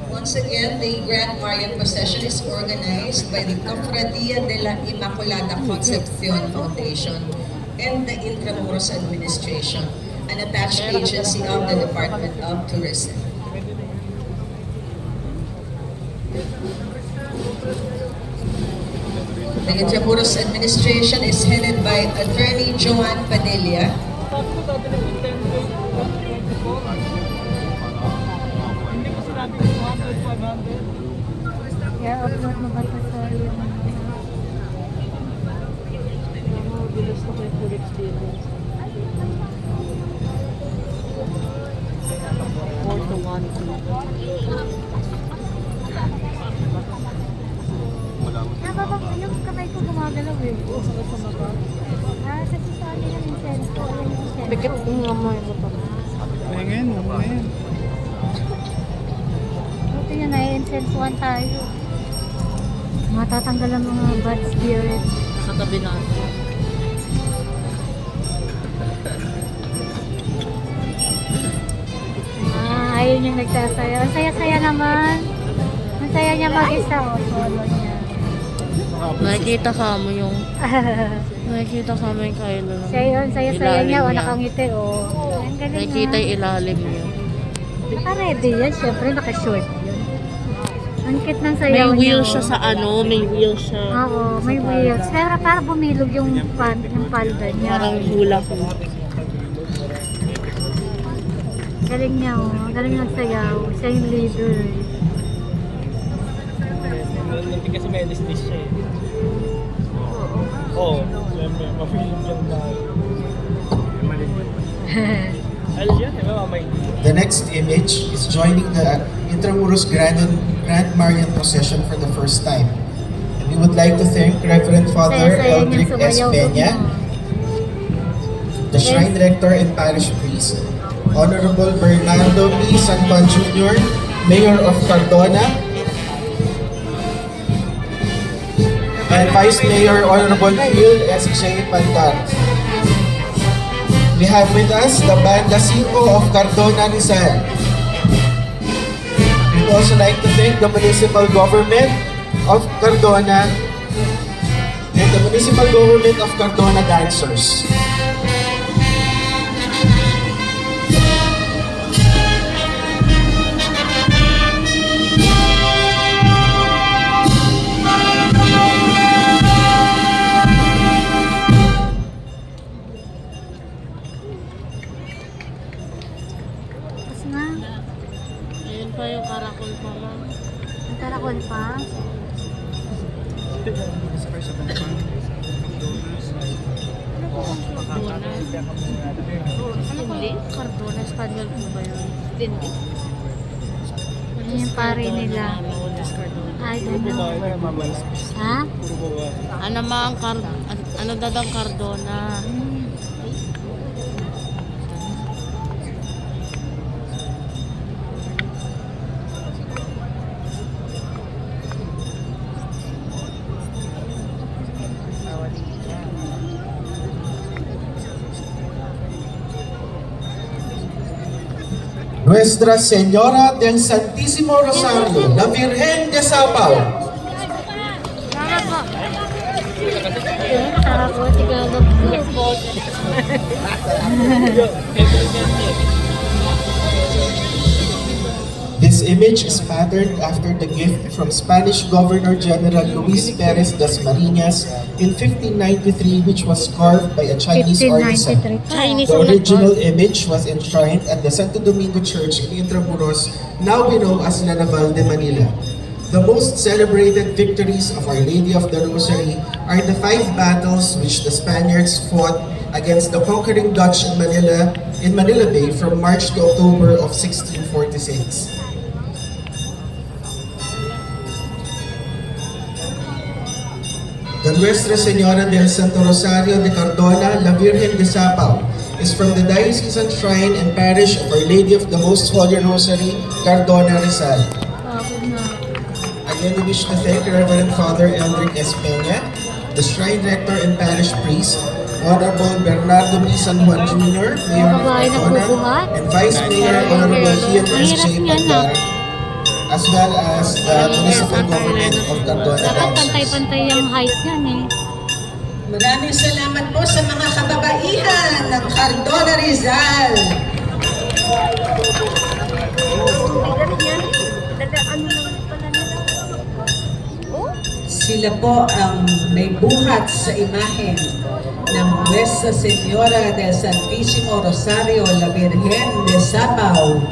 Once again, the Grand Marian Procession is organized by the Cofradia de la Inmaculada Concepcion Foundation and the Intramuros Administration, an attached agency of the Department of Tourism. The Intramuros Administration is headed by Attorney Joan Padilla. Kaya upload mo ba ito sa yung... Bilis na kayo full experience. 4 to 1. Nababang yung kamay ko gumagalaw eh. Sakit sa mata. Sa sisali ng insenso. Ayan yung insenso. Pikit yung amoy mo pa. Buti yun, nai-insensuhan tayo. Matatanggal ang mga bad spirit. Sa tabi natin. Ayun yung nagsasayaw. Ang saya-saya naman. Ang saya niya mag-isa. Solo niya. Nakikita ka mo yung... Nakikita ka mo yung kailo. Siya yun, saya-saya niya. O, nakangiti. O. Ang galing Nakikita nga. yung ilalim niya. Naka-ready yan. Siyempre, naka-short yun. Ang cute ng sayaw May niya. wheel o. siya sa ano, may wheel siya. Oo, may wheels. Pero para bumilog yung palda niya. Parang hula ko. Galing niya, oh. Galing nagsayaw. Siya yung leader. Nanti kasi may anesthesia eh. Oo. Siyempre, ma-feeling yung dahil. Alam yan, di ba mamay? The next image is joining the Intramuros Grand Marian Procession for the first time. And we would like to thank Reverend Father Saya-saya niyang Eldrick S. sumayaw. Peña, the Shrine Rector and Parish Priest, Honorable Bernardo P. San Juan Jr., Mayor of Cardona, and Vice Mayor Honorable Phil S.J. Pantar. We have with us the Banda 5 of Cardona, Rizal. We'd also like to thank the municipal government of Cardona and the municipal government of Cardona dancers. Tapos na. Ayun pa yung karakol pa lang. Ang karakol pa. Hindi? Cardona, Espanyol po ba yun? Hindi. Ano yung pare nila? I don't know. Ha? Ano ma ang ano dadang Cardona? Nuestra Señora del Santísimo Rosario, la Virgen de Sabao. Karakol, Tagalog po. This image is patterned after the gift from Spanish Governor General Luis Perez das Marinas in 1593, which was carved by a Chinese artisan. 1593. Chinese The ulit original image was enshrined at the Santo Domingo Church in Intramuros, now known as La Naval de Manila. The most celebrated victories of Our Lady of the Rosary are the 5 battles which the Spaniards fought against the conquering Dutch in Manila Bay from March to October of 1646. The Nuestra Señora del Santo Rosario de Cardona, la Virgen de Sabao, is from the Diocesan Shrine and Parish of Our Lady of the Most Holy Rosary, Cardona, Rizal. Again, we wish to thank Reverend Father Eldrick S. Peña, the Shrine Rector and Parish Priest, Honorable Bernardo P. San Juan Jr., Mayor of Babae na Cardona, bubuhat. and Vice Mayor Honorable Ian Ang S. hirap J. niyan, Pandar, as well as the municipal government of Cardona. Dapat Dancers. pantay-pantay yung height yan eh. Maraming salamat po sa mga kababaihan ng Cardona, Rizal. Sila po ang may buhat sa imahen ng Nuestra Señora del Santísimo Rosario, la Virgen de Sabao.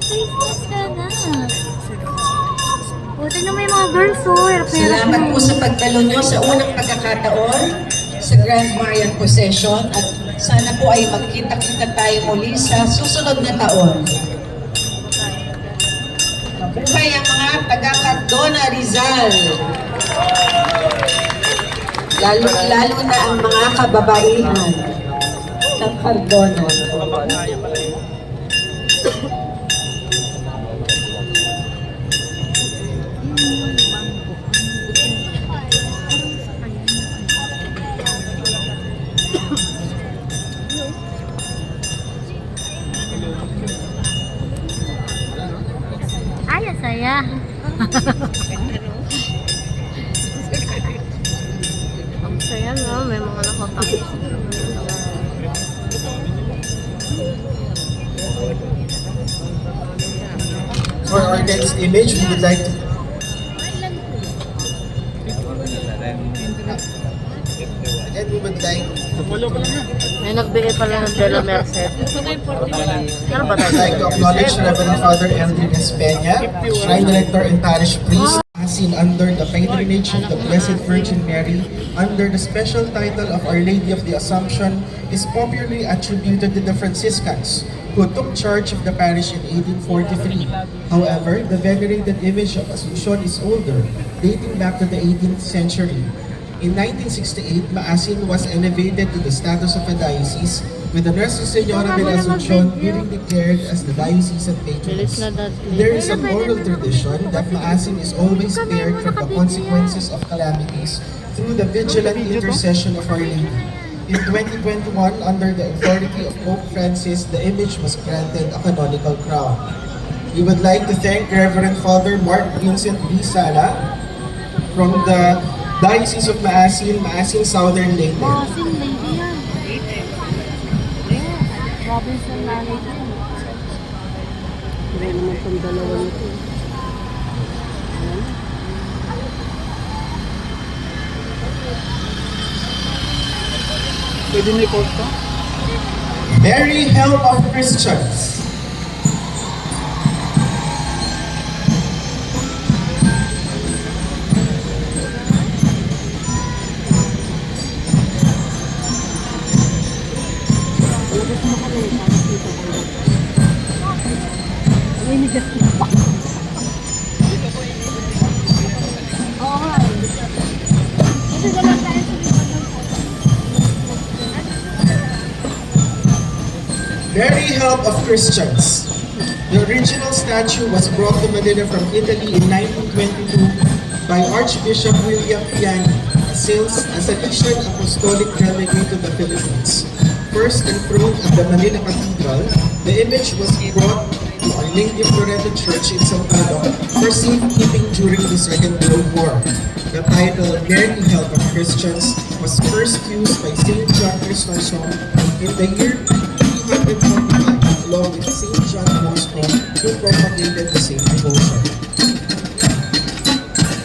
Christmas ka na. Buti na may mga girls oh. Hirap na hirap Salamat na. po sa pagdalo nyo sa unang pagkakataon sa Grand Marian Procession at sana po ay magkita-kita tayo muli sa susunod na taon. Mabuhay ang mga taga-Cardona, Rizal. Lalo na ang mga kababaihan ng Cardona. Ay, ang saya. Ang saya nga, may mga nakatakot. For our next image, we would like to again, we would like May nagbigay pala ng Dela Merced. Ano ba I'd like to acknowledge Reverend Father Eldrick S. Peña, Shrine Director and Parish Priest, Maasin under the patronage of the Blessed Virgin Mary, under the special title of Our Lady of the Assumption, is popularly attributed to the Franciscans, who took charge of the parish in 1843. However, the venerated image of Assumption is older, dating back to the 18th century. In 1968, Maasin was elevated to the status of a diocese, with the Nuestra Señora de la Asunción being declared as the diocesan patroness. There is an oral tradition that Maasin is always spared from the consequences of calamities through the vigilant intercession of Our Lady. In 2021, under the authority of Pope Francis, the image was granted a canonical crown. We would like to thank Reverend Father Mark Vincent V. Sala from the Diocese of Maasin, Maasin Southern Leyte. Maasin lady yan. Robinson nanay ko. Hindi naman itong dalawa nito. Pwede may post ka? Mary, help of Christians. Mary, help of Christians. The original statue was brought to Manila from Italy in 1922 by Archbishop William Piani, a Salesian Apostolic Delegate to the Philippines. First enthroned at the Manila Cathedral, the image was brought to Our Lady of Loreto Church in San Pedro for safekeeping during the Second World War. The title, Mary, help of Christians, was first used by St. John Chrysostom in the year 345, along with St. John Bosco, who propagated the same devotion.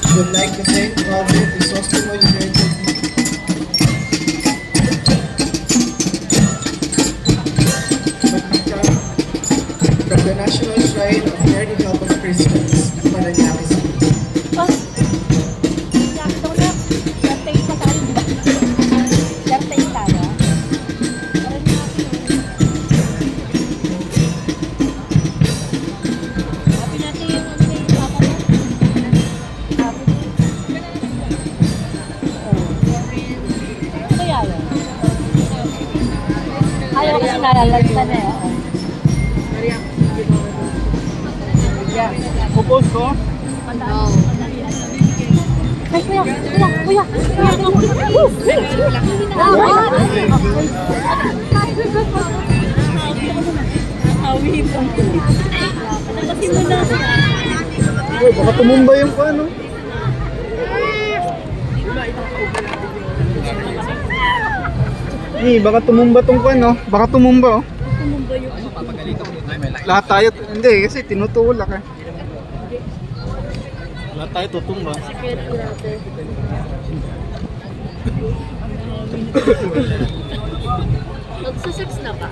We would like to thank Father Crisostomo United from the National Shrine of Mary, help of Christians, Paranaque City. Ayaw kasi nalalagsan eh. Post ko? Ay, kuya! Uy, baka tumumba yung paano? Baka tumumba tong paano? Baka tumumba oh. Tumumba yung ano. Lahat tayo, hindi kasi tinutulak eh. Lahat tayo tutumba. Security natin. Magsusex na ba?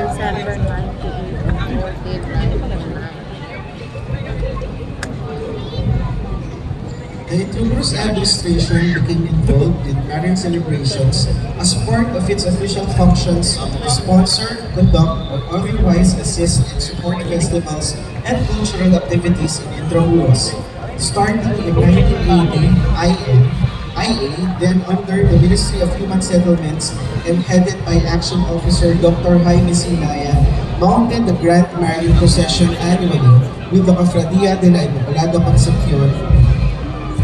December 98. The Intramuros administration became involved with Marian celebrations as part of its official functions to sponsor, conduct, or otherwise assist and support festivals and cultural activities in Intramuros. Starting in 1980, IA, then under the Ministry of Human Settlements and headed by Action Officer Dr. Jaime Sinaya, mounted the Grand Marian Procession annually with the Cofradia de la Inmaculada Concepcion,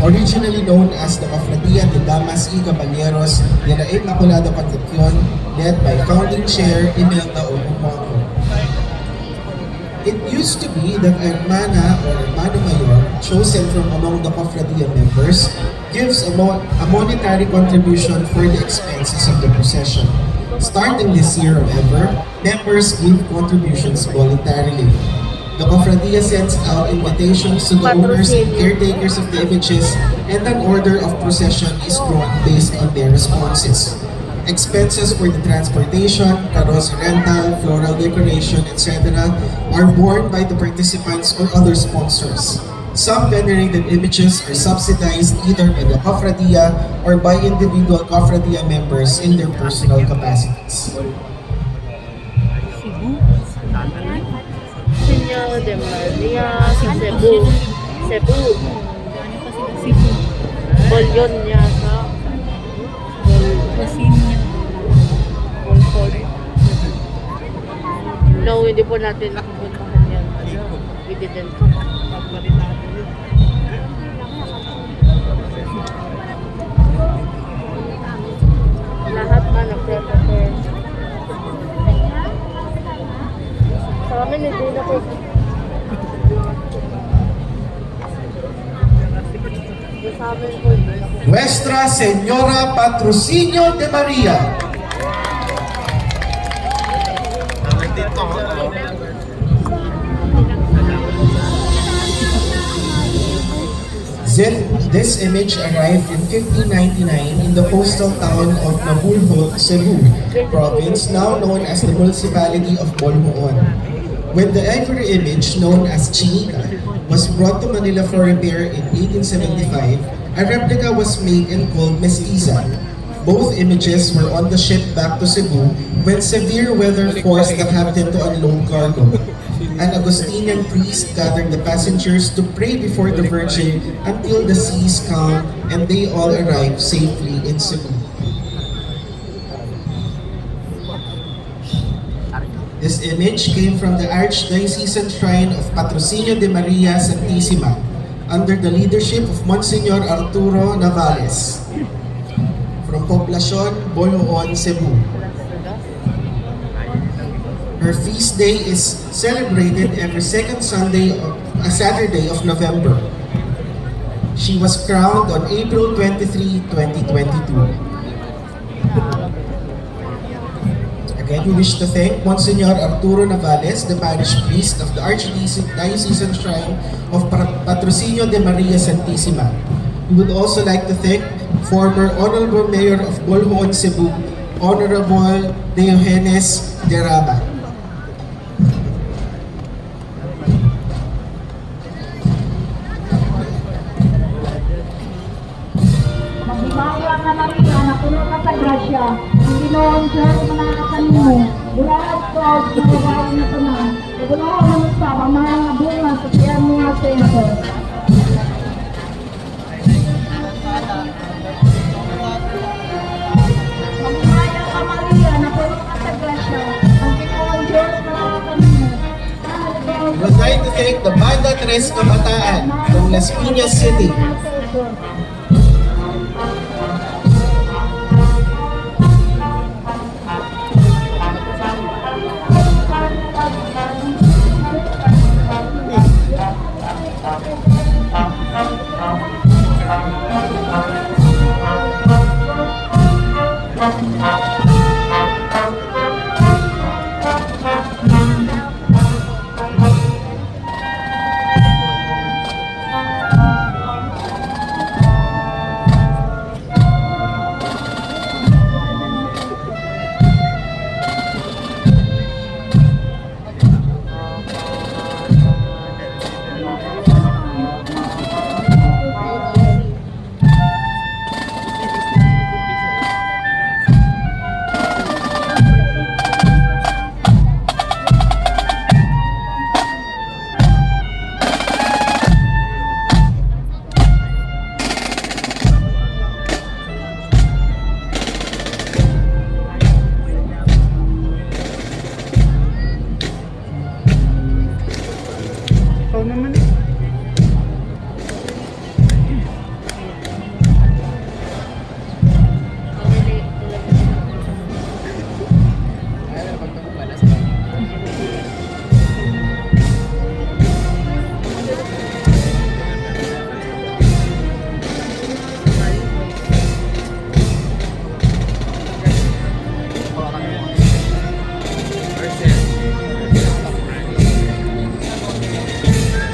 originally known as the Cofradia de Damas y Caballeros de la Inmaculada Concepcion, led by founding chair Imelda Ocomoco. It used to be that a hermana or hermano mayor, chosen from among the Cofradia members, gives a monetary contribution for the expenses of the procession. Starting this year, however, members give contributions voluntarily. The Cofradia sends out invitations to the owners and caretakers of the images, and an order of procession is drawn based on their responses. Expenses for the transportation, carrosse rental, floral decoration, etc. are borne by the participants or other sponsors. Some venerated images are subsidized either by the cofradia or by individual cofradia members in their personal capacities. Señor de Maria sa Cebu. Cebu. Bolyon yata. Bolford. No, hindi po natin napupuntahan yan. We didn't. Lahat na nag-prepare. Sa amin, hindi na po. Sa amin po, hindi na po. Nuestra Señora Patrocinio de Maria. This image arrived in 1599 in the coastal town of Nabulhot, Cebu province, now known as the municipality of Bolmoon. When the ivory image, known as Chinica, was brought to Manila for repair in 1875, a replica was made and called Mestiza. Both images were on the ship back to Cebu when severe weather forced the captain to unload cargo. An Augustinian priest gathered the passengers to pray before the Virgin until the seas calmed and they all arrived safely in Cebu. This image came from the Archdiocesan Shrine of Patrocinio de Maria Santissima under the leadership of Monsignor Arturo Navales from Poblacion, Boloon, Cebu. Her feast day is celebrated every second Saturday of November. She was crowned on April 23, 2022. Again, we wish to thank Monsignor Arturo Navales, the parish priest of the Archdiocesan Shrine of Patrocinio de Maria Santissima. We would also like to thank former Honorable Mayor of Bolhoon, Cebu, Honorable Diogenes de Rama. Maghimaya ka na rin na puno ka sa grasya. Ang Ginoon Diyos manakasan mo. Bulag ko, ginagawa na ito na. Nagulaw mo sa mamahal na bunga sa tiyan mo nga sa ito. Maghimaya ka Maria na puno ka sa grasya. Ang Ginoon Diyos manakasan mo. We would like to thank the Banda Tres Kabataan from Las Piñas City.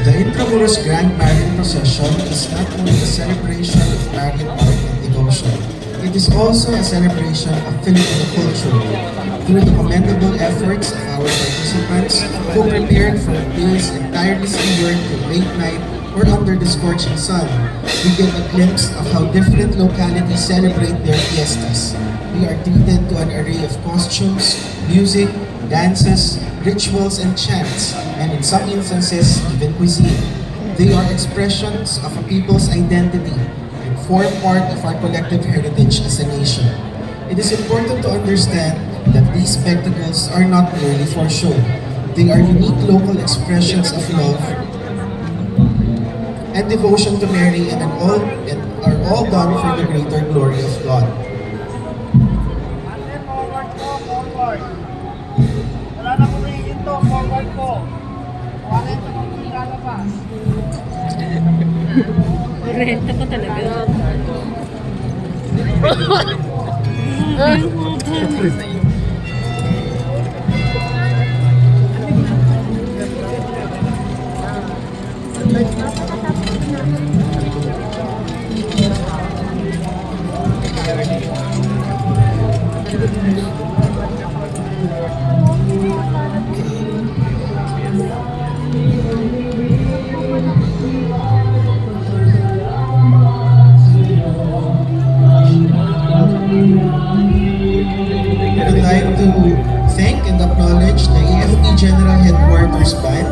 The Intramuros Grand Marian Procession is not only a celebration of Marian art and devotion, it is also a celebration of Filipino culture. Through the commendable efforts of our participants who prepared for days and tirelessly worked till late night or under the scorching sun, we get a glimpse of how different localities celebrate their fiestas. We are treated to an array of costumes, music, dances, rituals, and chants, and in some instances, even cuisine. They are expressions of a people's identity and form part of our collective heritage as a nation. It is important to understand that these spectacles are not merely for show. They are unique local expressions of love and devotion to Mary and are all done for the greater glory of God. Wala na kumigin to, forward po. Wala ito kung lalabas. Renta ko talaga. I would like to thank and acknowledge the AFP General Headquarters Band,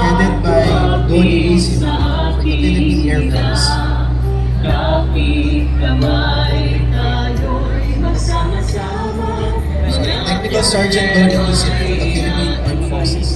headed by Donnie Isin for the Philippine Air Force. Technical Sergeant Donnie Isin for the Philippine Armed Forces.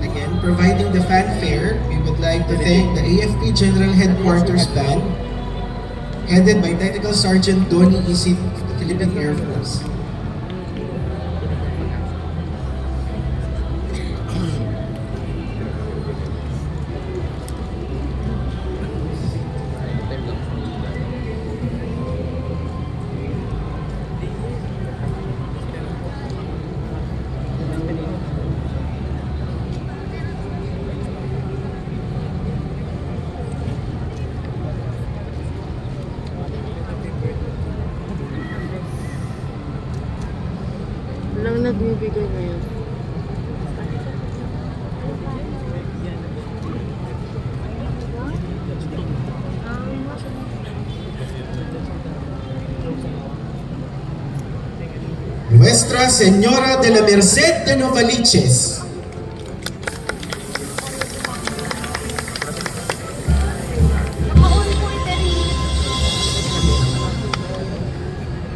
Again, providing the fanfare, we would like to thank the AFP General Headquarters Band, headed by Technical Sergeant Donnie Isin of the Philippine Air Force. Walang nagbibigay ngayon. Nuestra Señora de la Merced de Novaliches.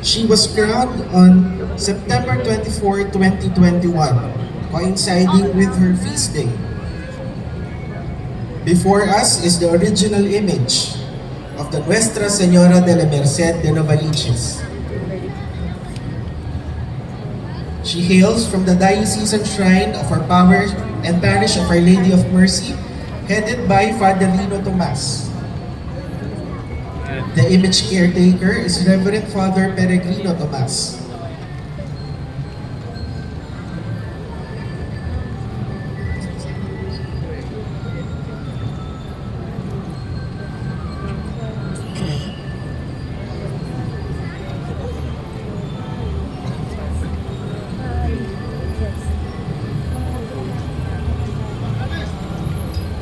She was crowned on September 24, 2021, coinciding with her feast day. Before us is the original image of the Nuestra Señora de la Merced de Novaliches. She hails from the diocesan shrine of our parish and parish of Our Lady of Mercy, headed by Father Lino Tomas. The image caretaker is Reverend Father Peregrino Tomas.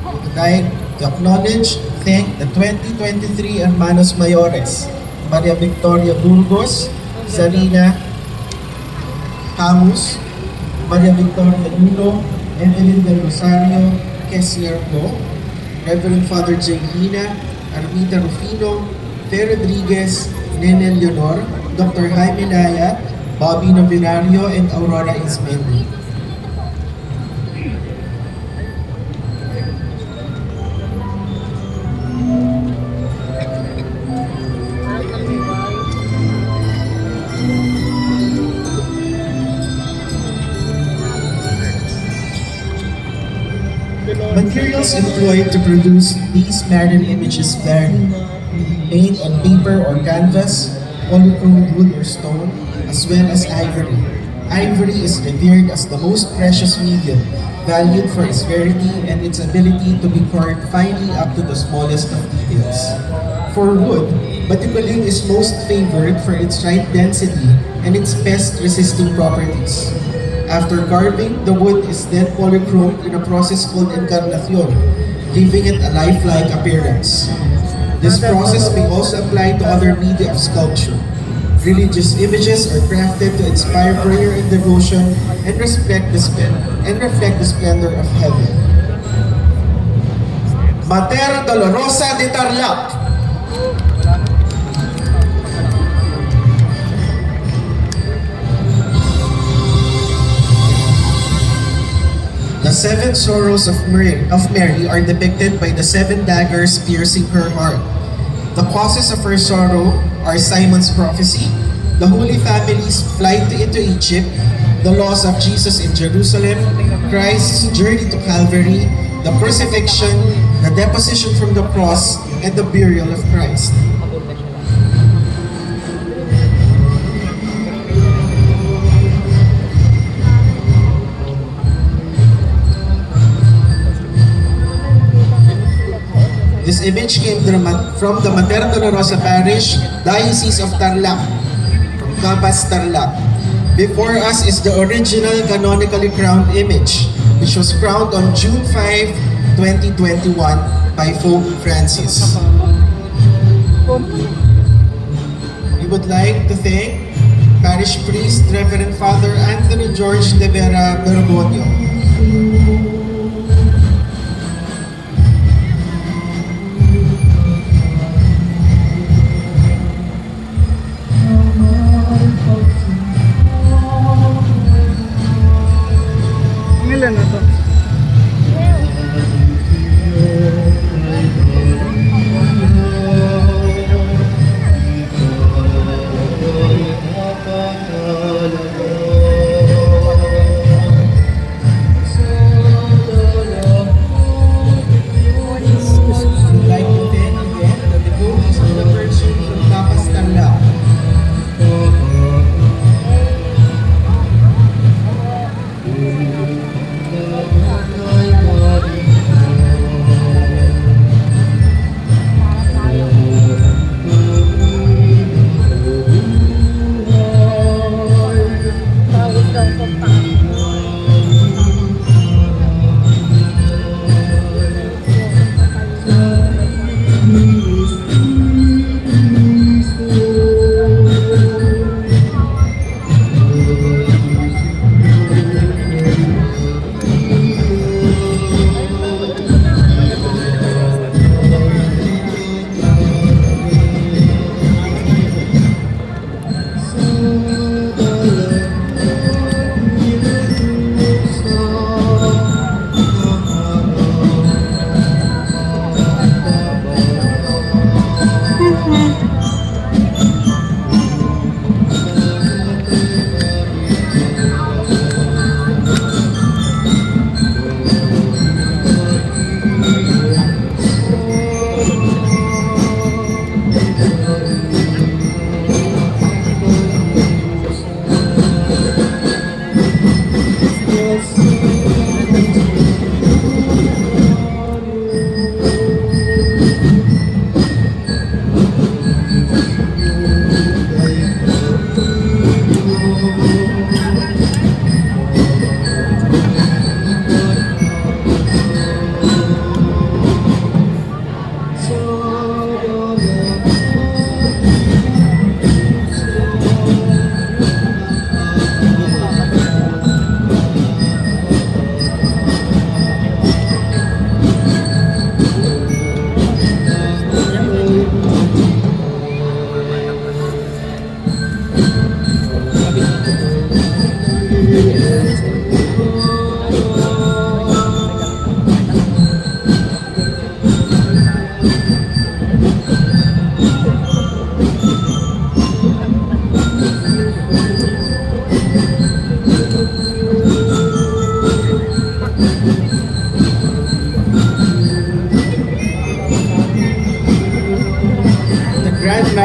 I would like to acknowledge, thank the 2023 Hermanos Mayores, Maria Victoria Burgos, Zarina Camus, Maria Victoria Nuno, Evelyn Del Rosario, Kessier Go, Reverend Father J. Lina, Armita Rufino, Fe Rodriguez, Nene Leonor, Dr. Jaime Laya, Bobby Novenario, and Aurora Ismendi. materials employed to produce these Marian images vary. Paint on paper or canvas, polychrome wood or stone, as well as ivory. Ivory is revered as the most precious medium, valued for its rarity and its ability to be carved finely up to the smallest of details. For wood, baticuline is most favored for its right density and its pest-resisting properties. After carving, the wood is then polychromed in a process called encarnacion, giving it a lifelike appearance. This process may also apply to other media of sculpture. Religious images are crafted to inspire prayer and devotion and reflect the splendor of heaven. Mater Dolorosa de Tarlac. The seven sorrows of Mary are depicted by the seven daggers piercing her heart. The causes of her sorrow are Simon's prophecy, the Holy Family's flight into Egypt, the loss of Jesus in Jerusalem, Christ's journey to Calvary, the crucifixion, the deposition from the cross, and the burial of Christ. This image came from the Mater Dolorosa Parish, Diocese of Tarlac, from Cabas, Tarlac. Before us is the original canonically crowned image, which was crowned on June 5, 2021 by Pope Francis. We would like to thank Parish Priest Reverend Father Anthony George de Vera Bergoglio. Ilan na to?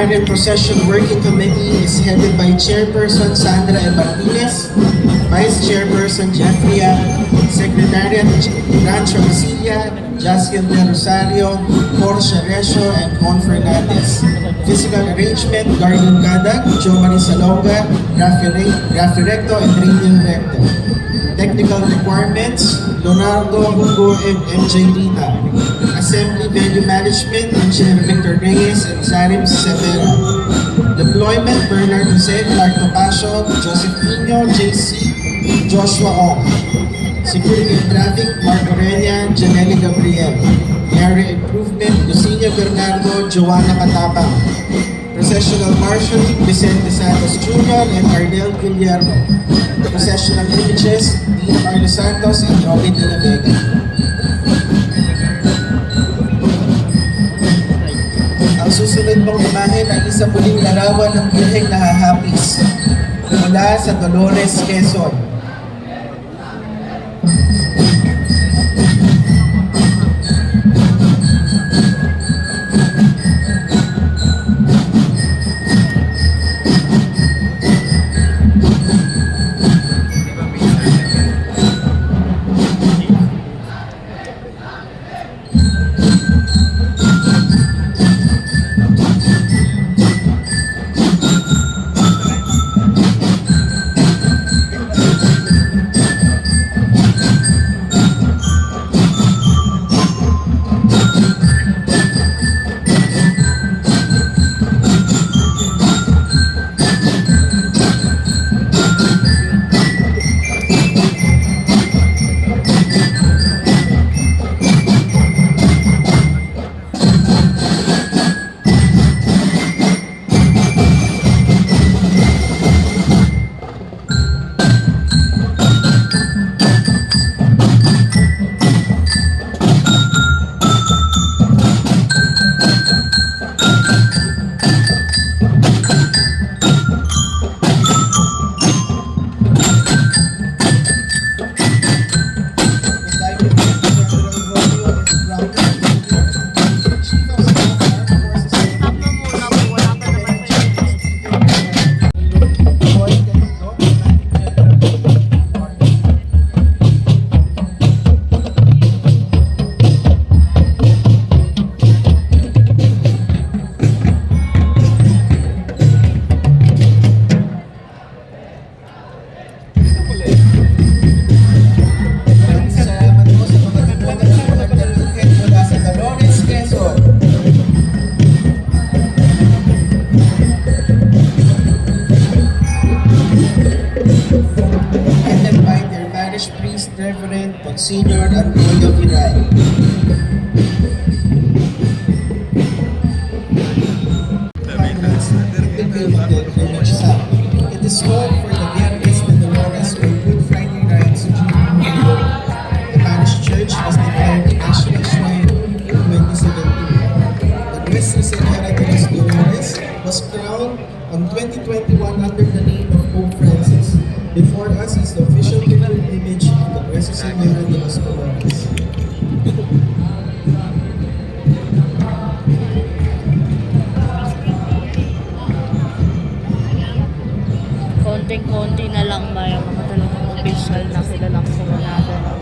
Marian Procession Working Committee is headed by Chairperson Sandra E. Martinez, Vice Chairperson Jeffria, Secretariat Rancho Vicilia, Jaskiel de Rosario, Portia Recio, and Con Fernandez. Physical arrangement, Garden Cadag, Jo Marie Salonga, Rafi Recto, and Radio Recto. Technical requirements, Leonardo Hugo and MJ Rita. Assembly Venue Management, Engineer Victor Reyes and Zarim Severa. Deployment, Bernard Jose, Clark Topacio, Joseph Nino, JC, Joshua Ong. Security and Traffic, Mark Aurelia, Janelle Gabriel. Area Improvement, Lucinia Bernardo, Joanna Katapang. Processional Marshalling, Vicente Santos Jr. and Ardel Guillermo. Processional Images, Dean Carlos Santos and Robin de la Vega. Ang susunod mong imahen ay isang muling larawan ng birheng nahahapis mula sa Dolores, Quezon. Reverend Monsignor Antonio Viray. It is called for the Viernes de Dolores or Good Friday rites of June. The parish church was declared a national shrine in 2017. The Nuestra Señora de los Dolores was crowned on 2021 under the name of Pope Francis. Before us is the official picture image of the Nuestra Señora de los Dolores. Konting-konti na lang ba yung mga talagang official na kilalang koronado na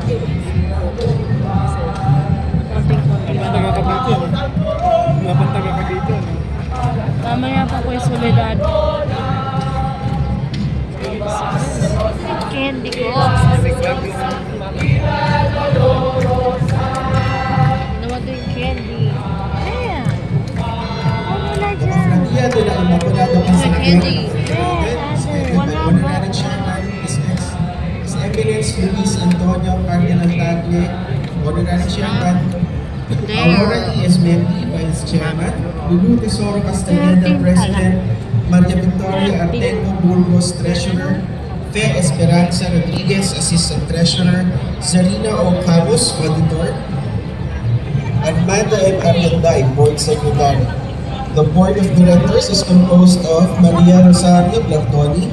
konting-konti na lang. Mamaya pa po yung Soledad. Candy ko. Nawado yung candy. Ayan. Ano na dyan? Dia de la Inmaculada Candy. Honorary Chairman, His Eminence Luis Antonio Cardinal Tagle, Honorary Chairman, Aurora E.S. Mendy, Vice Chairman, Lulu Tesoro Castaneda, President, Maria Victoria Arteco Burgos, Treasurer, Fe Esperanza Rodriguez, Assistant Treasurer, Zarina O. Cabos, Auditor, Armando M. Arianday, Board Secretary. The Board of Directors is composed of Maria Rosario Blartoni,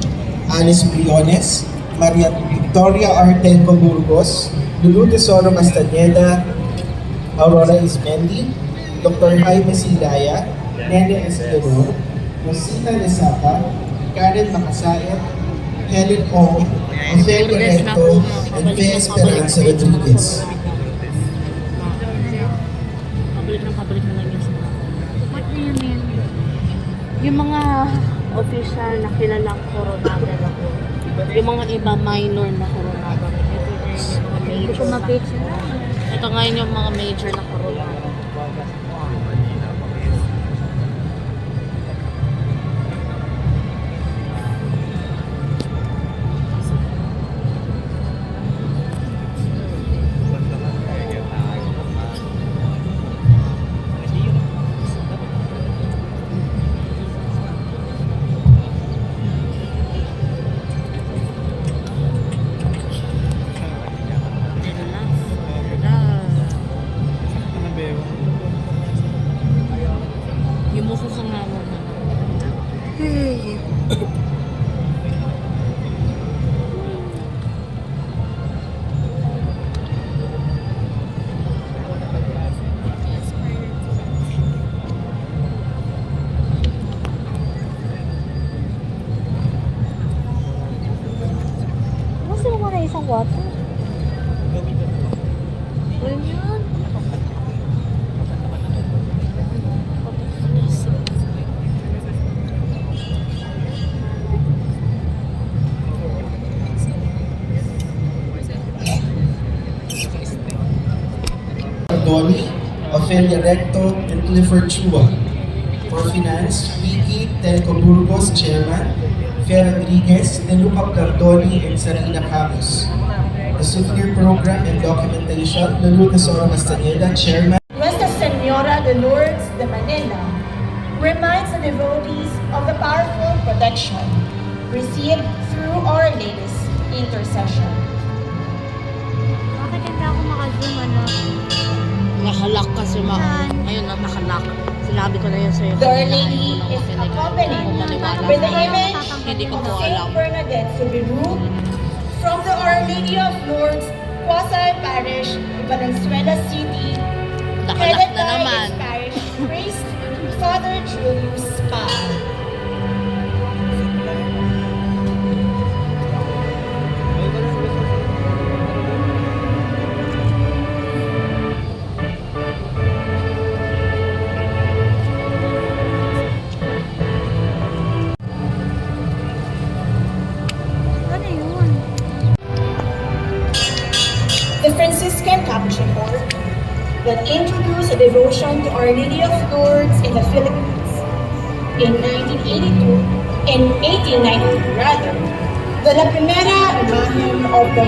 Alice Briones, Maria Victoria Arteco Burgos, Lulu Tesoro Castaneda, Aurora Ismendi, Dr. Jaime Silaya, Nene Esquero, Rosita Lesapa, Karen Makasaet, Helen Ong, Ofelia Recto, and Fe Esperanza Rodriguez. Pabalik na lang yun sa mga. What do you mean? Yung mga official na kilalang koronada na po. Yung mga iba minor na koronada. Ito yung mga major. Ito ngayon yung mga major na koronada. Yung muso sa nga mo na. Gusto mo na isang water? Ganyan. Dolly, Ofelia Recto, and Clifford Chua. For Finance, Vicky Telco Burgos, Chairman, Fe Rodriguez, Neluca Cardoni, and Sarina Camus. The Souvenir Program and Documentation, Lulu Tesoro Castañeda, Chairman. Nuestra Señora de Lourdes de Manila reminds the devotees of the powerful protection received through Our Lady's intercession. Bakit hindi ako maka-zoom ano? Nakalock kasi ngayon na nakalock. Sinabi ko na yun sa'yo. The Our Lady is accompanied with the image Hindi ko of po Saint alam. Bernadette to be ruled from the Our Lady of Lourdes, Quasi Parish, Valenzuela City, Nakalock headed na by naman. its parish priest, Father Julius Pal. Ano yun? The Franciscan Capuchin Order that introduced a devotion to Our Lady of Lourdes in the Philippines in 1892 rather, the La Primera Imagen of the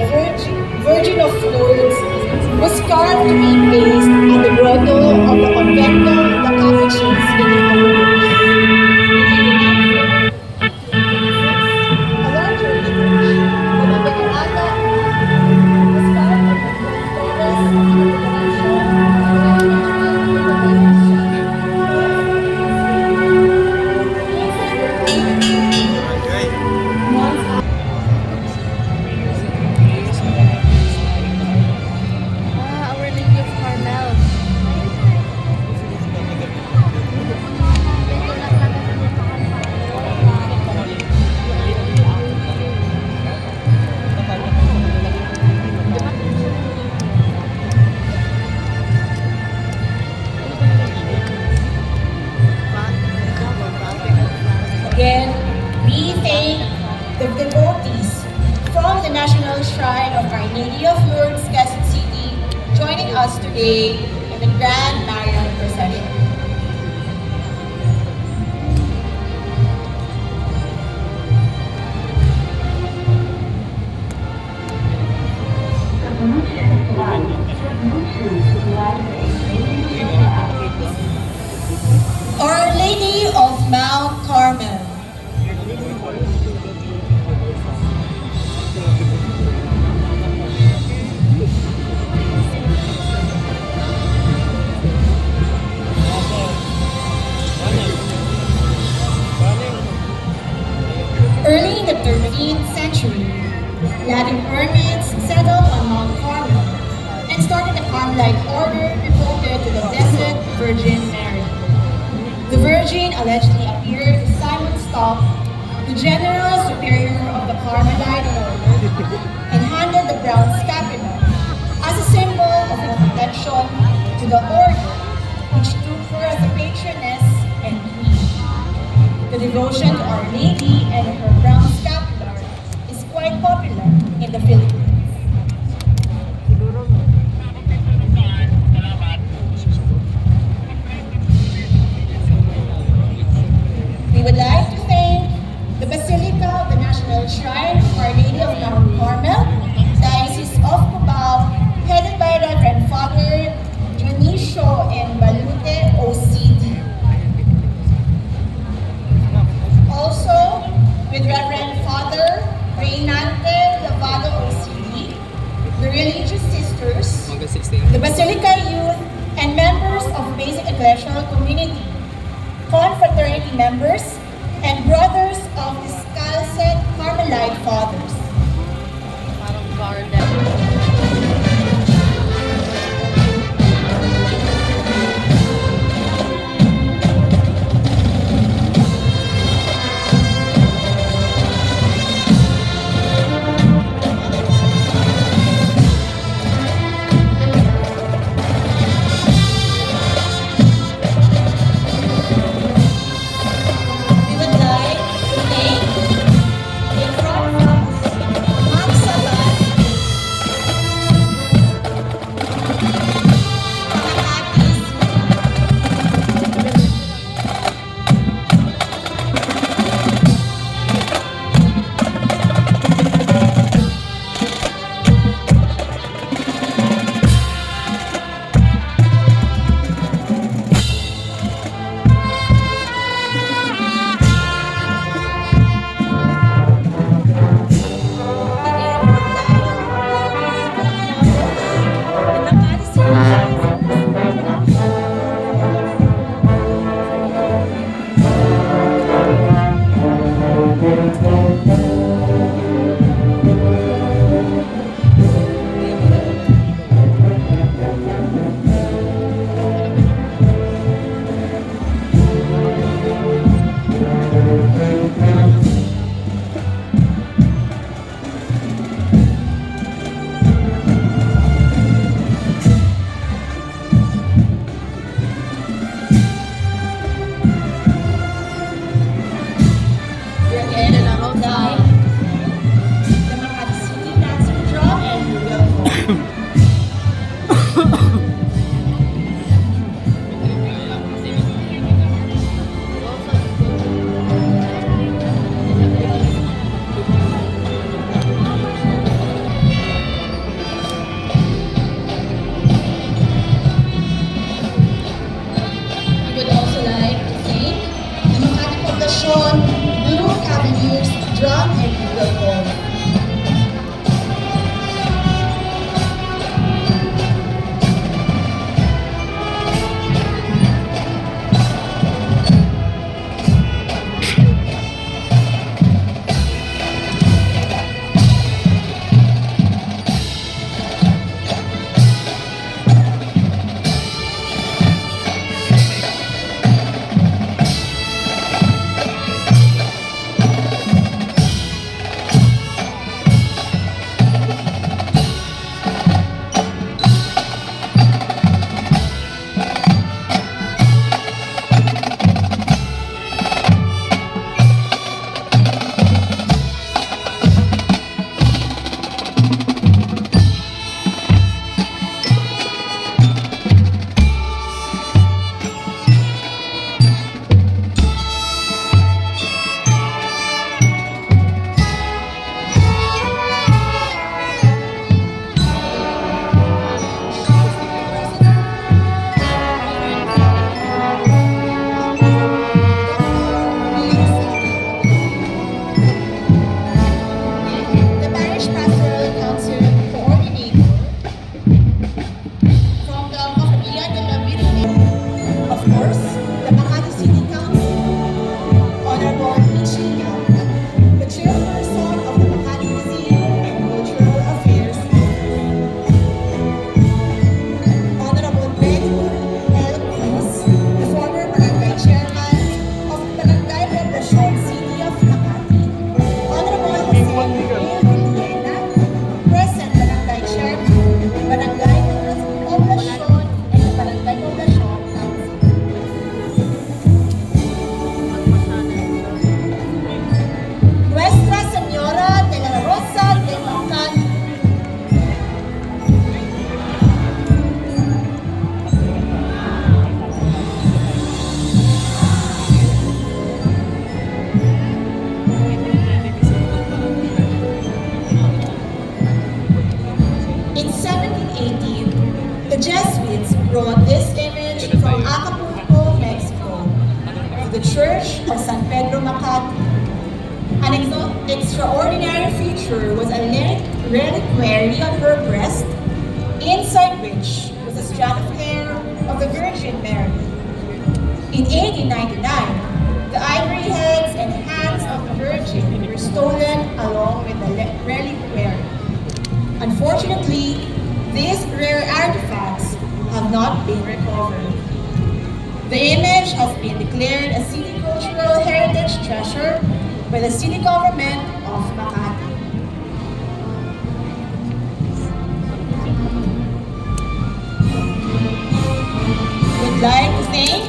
Virgin of Lourdes was carved to be placed at the grotto of the Convento of the Capuchins in Intramuros. A larger image, the Veneranda, was carved at the Flores of the Our Lady of Carmel. Again, we thank the devotees from the National Shrine of Our Lady of Lourdes, Quezon City, joining us today in the Grand Marian Procession. Our Lady of Mount Carmel. Early in the 13th century, Latin hermits settled on Mount Carmel and started the Carmelite order devoted to the Blessed Virgin Mary. The Virgin allegedly appeared to Simon stop the General Superior of the Carmelite Order and handed the brown scapular as a symbol of her protection to the order, which took her as a patroness and queen. The devotion to Our Lady and her brown scapular is quite popular in the Philippines. We would like to thank the Basilica of the National Shrine of Our Lady of Mount Carmel, Diocese of Cubao, headed by Reverend Father Dionisio and Balute, OCD. Also, with Reverend Father Reynante Lavado, OCD, the religious sisters, the Basilica Youth, and members of Basic Ecclesial Community, confraternity members, and brothers of the Scalced Carmelite Fathers. Parang garden. We would like to thank the front brought this image from Acapulco, Mexico, to the Church of San Pedro Makati. An extraordinary feature was a reliquary on her breast, inside which was a strand of hair of the Virgin Mary. In 1899, the ivory heads and hands of the Virgin were stolen along with the reliquary. Unfortunately, these rare artifacts have not been recovered. The image has been declared a City Cultural Heritage Treasure by the City Government of Makati. We'd like to thank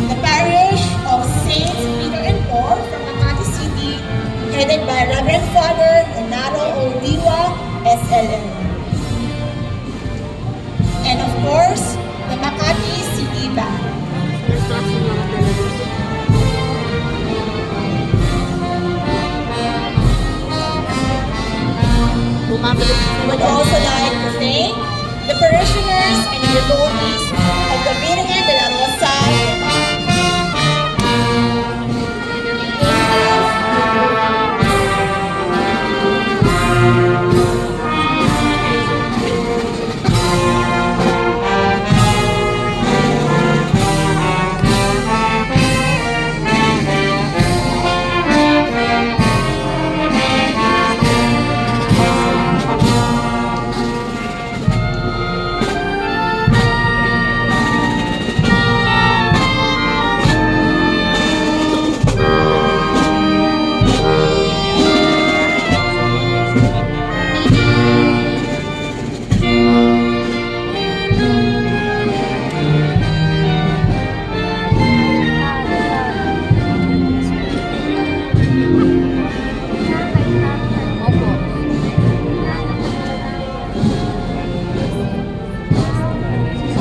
the parish of Saints Peter and Paul from Makati City, headed by Reverend Father Genaro Odiwa, SLN. And of course, the Makati City Bank. We would also like to thank the parishioners and devotees of the Virgen de la Rosa.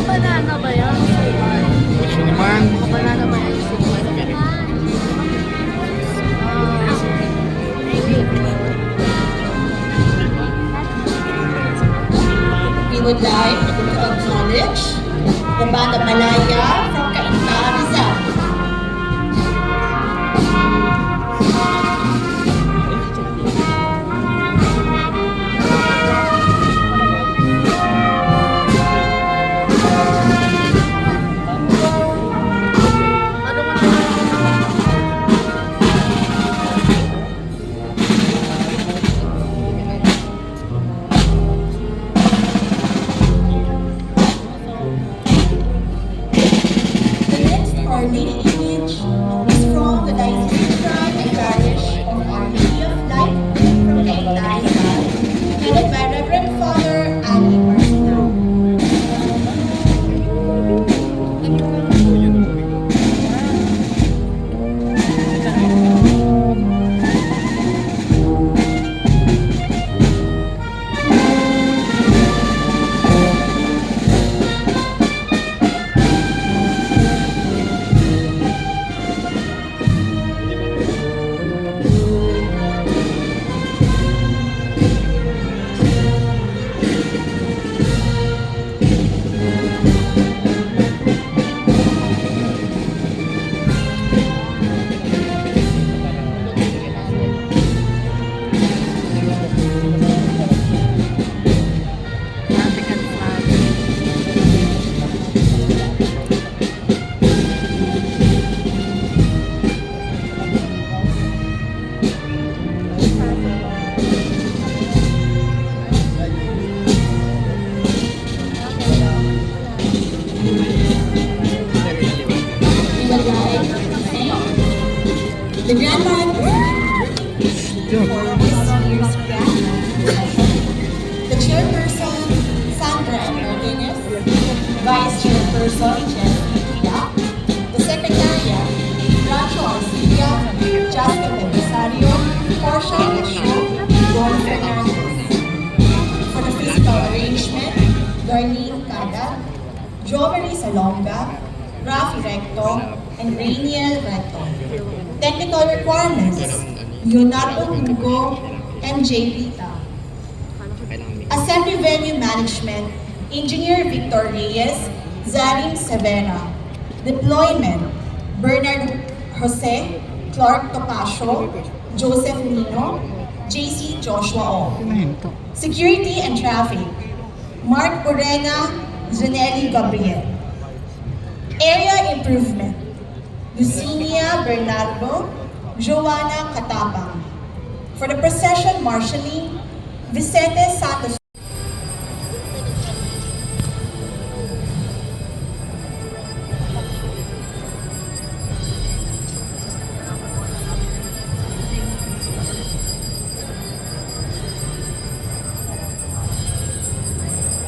Banana ba yan? Gusto naman. Banana ba yan? We would like to acknowledge the Band of Malaya from Cainta, Rizal. The next Our Lady image is from the Diocese Shrine and Parish of Our Lady of Light from Cainta, Rizal, headed by Reverend Father Ali Marcinao. The Grand Marian Procession for this year's grand the Chairperson, Sandra M. Martinez, Vice Chairperson, Jennifer Pida, the Secretariat, Rancho Arcilia, Justin Empresario, Portia Gasho, Don Fernandez. For the physical arrangement, Darlene Cada, Jo Marie Salonga, Rafi Recto, and Rainiel Recto. Technical requirements, Leonardo Hugo, MJ Rita. Assembly venue management, Engineer Victor Reyes, Zarin Severa. Deployment, Bernard Jose, Clark Topacio, Joseph Nino, JC Joshua O. Security and Traffic, Mark Urena, Zanelli Gabriel. Area Improvement, Lucinia Bernardo, Joanna Katapang. For the procession marshalling, Vicente Santos.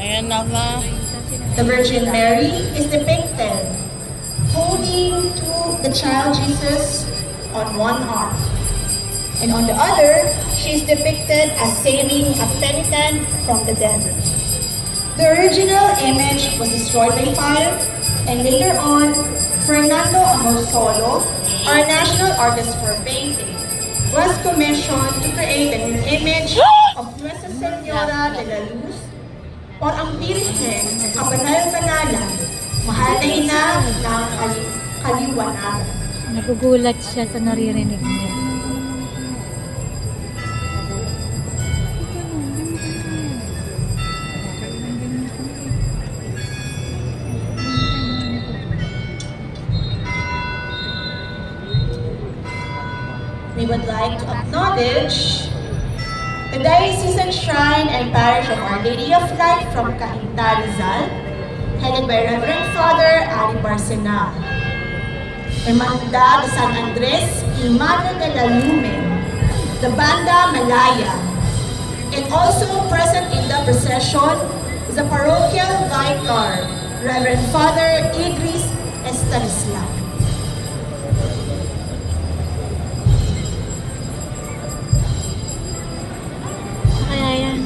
Ayan na nga. The Virgin Mary is depicted holding to the child Jesus on one arm. And on the other, she is depicted as saving a penitent from the devil. The original image was destroyed by fire, and later on, Fernando Amorsolo, our national artist for painting, was commissioned to create an image of Nuestra Señora de la Luz or ang Birhen, kabanal-banalan, mahal na ina ng kaliwanagan. Nagugulat siya sa naririnig niya. We would like to acknowledge the Diocesan Shrine and Parish of Our Lady of Light from Cainta, Rizal, headed by Reverend Father Ali Barcena. Hermandad de San Andres y Madre de la Lumen, the Banda Malaya, and also present in the procession is the parochial vicar, Reverend Father Idris Estanislao. Kaya yan.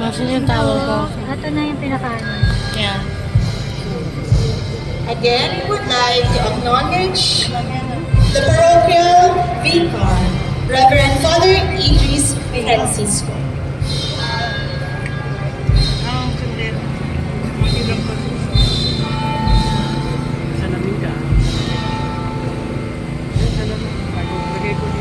Nasaan yung towel ko? Ito na yung pinakaano. Yeah. Again, we would like to acknowledge the parochial vicar, Reverend Father Idris Francisco. Salamin ka. Lagay ko dito.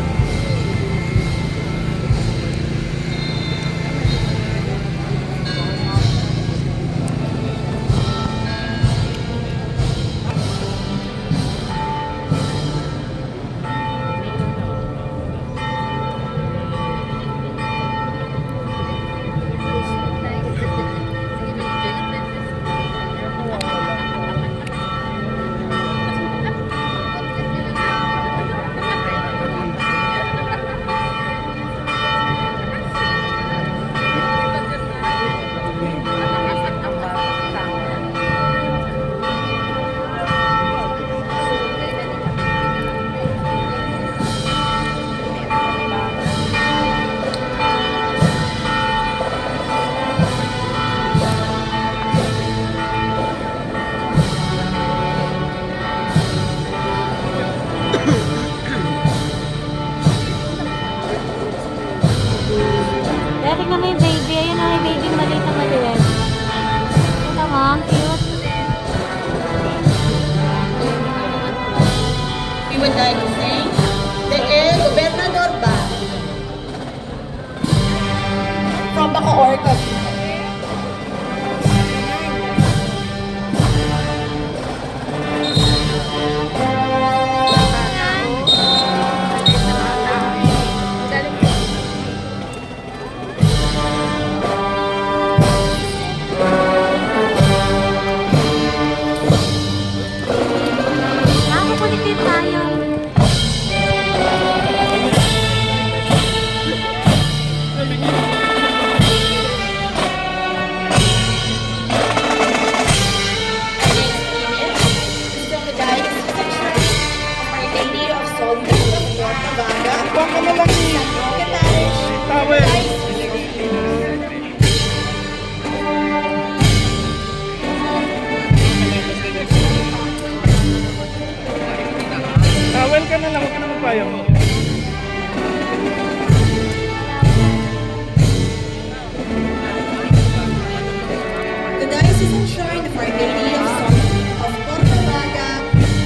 Kaya tignan mo yung baby. Ayun na yung baby maliit na maliit. Ito mo, ang cute. We would like to thank the El Gobernador Band from Bacoor, Cavite. Nakakulitin tayo. kayo. The Diocesan Shrine of Our Lady of Portavaga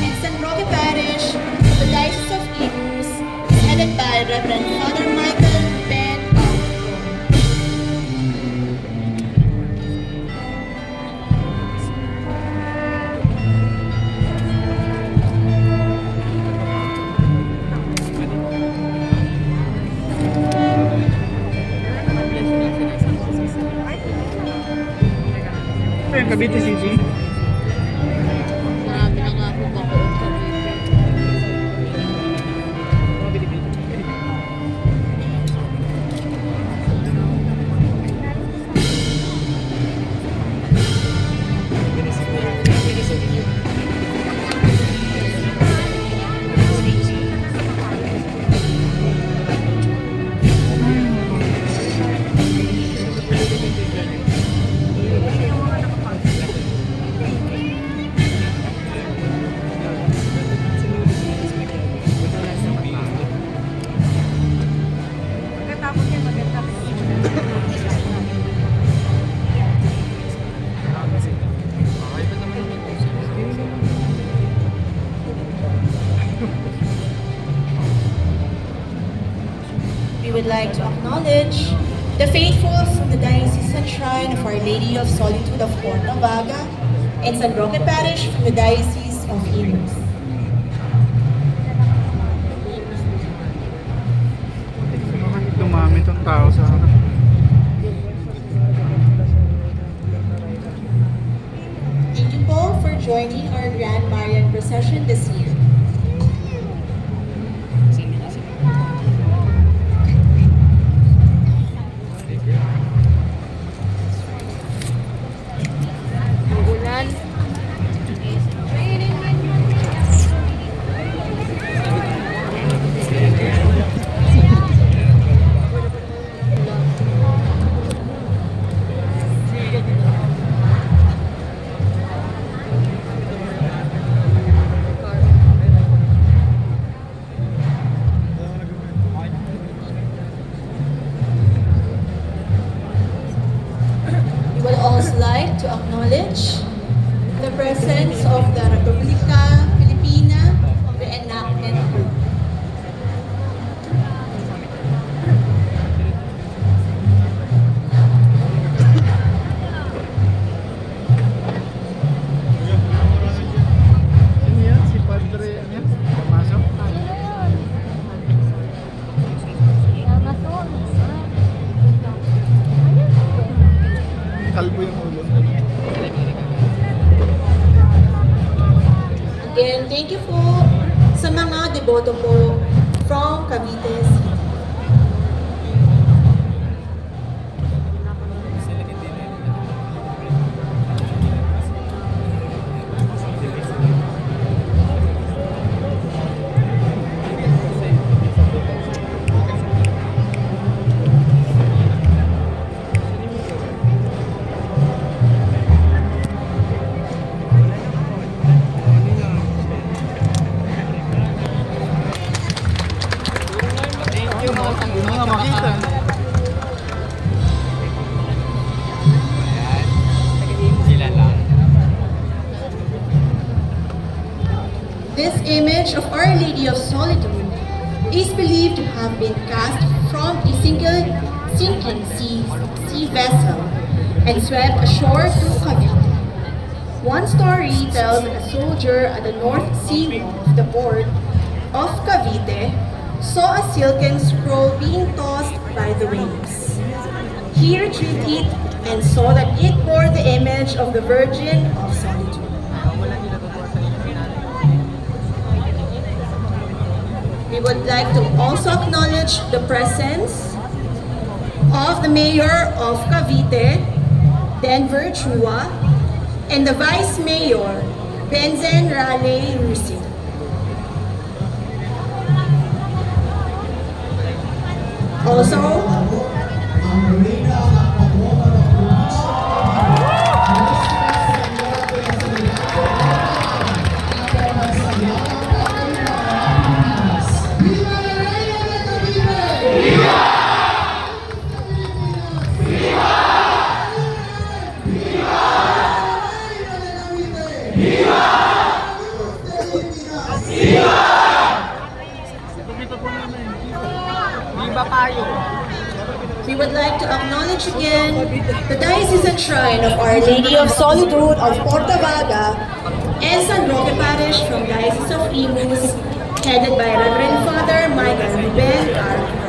and San Roque Parish of the Diocese of Intramuros is headed by Reverend Father Michael Ben Alcon. Ayun, Cavite City. Marami na nga po bakoon sa We would like to acknowledge the faithful from the Diocesan Shrine of Our Lady of Solitude of Portavaga and San Roque Parish from the Diocese of Intramuros. Dumami itong tao sa harap. Thank you po for joining our Grand Marian Procession this year. ulan. We would also like to acknowledge the presence of the Republica Filipina reenactment group. Sino yan? Si Padre, ano yan? Pumasok? Kalbo yung ulo. Again, thank you po sa mga deboto po from Cavite City. Hindi mo nga makita. Sila lang. This image of Our Lady of Solitude is believed to have been cast from a single sinking sea vessel and swept ashore to Cavite. One story tells that a soldier at the North Sea of the port of Cavite saw a silken scroll being tossed by the waves. He retrieved it and saw that it bore the image of the Virgin of Solitude. We would like to also acknowledge the presence of the Mayor of Cavite, Denver Chua, and the Vice Mayor, Benzen Raleigh Rusin. Also, We acknowledge again the Diocesan Shrine of Our Lady of Solitude of Portavaga and San Roque Parish from Diocese of Imus, headed by Reverend Father Michael Ruben Arco.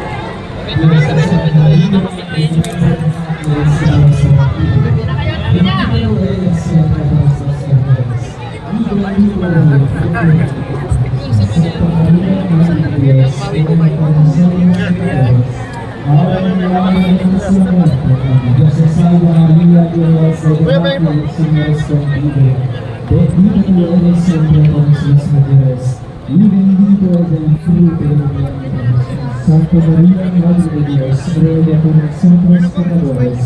Santa Maria, Madre de Dios, ruega por nosotros pecadores,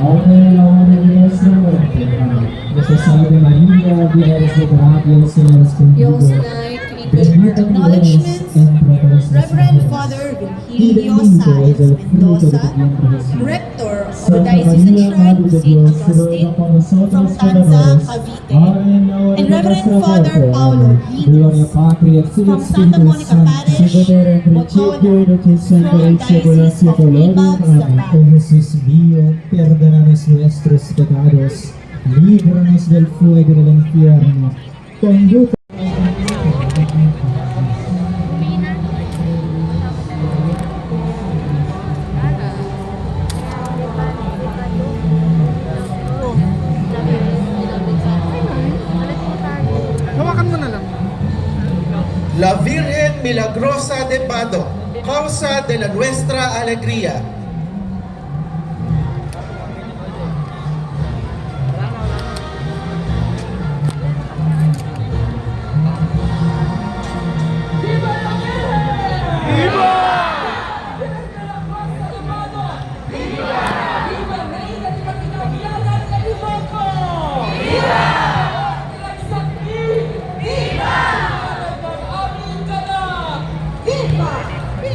ahora y en la hora de nuestra muerte. Amén. Dios te salve María, llena eres de gracia, el Señor es We contigo. also like to include our acknowledgements. Reverend Father Virgilio Saez Mendoza, Rector of the Diocesan Shrine of St. Augustine from Tanza, Cavite, and Reverend Father Paulo Linos from Santa Monica Parish, Botolan, from Diocese of Libag, Zapata. Oh Jesús mío, perdónanos nuestros pecados, líbranos del fuego del infierno, conduce. Hawakan mo na lang. La Virgen Milagrosa de Bado, causa de la nuestra alegría.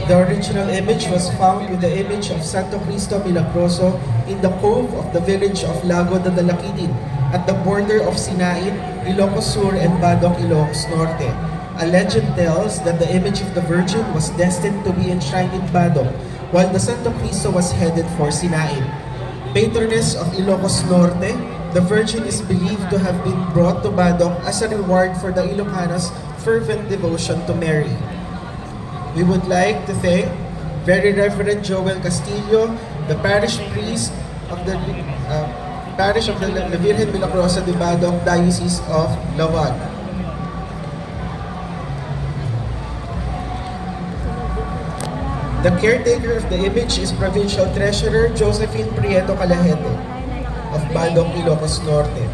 The original image was found with the image of Santo Cristo Milagroso in the cove of the village of Lago de Dalakidin at the border of Sinain, Ilocos Sur, and Badoc, Ilocos Norte. A legend tells that the image of the Virgin was destined to be enshrined in Badoc, while the Santo Cristo was headed for Sinain. Patroness of Ilocos Norte, the Virgin is believed to have been brought to Badoc as a reward for the Ilocanos' fervent devotion to Mary. We would like to thank Very Reverend Joel Castillo, the parish priest of the parish of the La Virgen Milagrosa de Badoc, Diocese of Lawag. The caretaker of the image is Provincial Treasurer Josephine Prieto Calajete of Badoc, Ilocos Norte.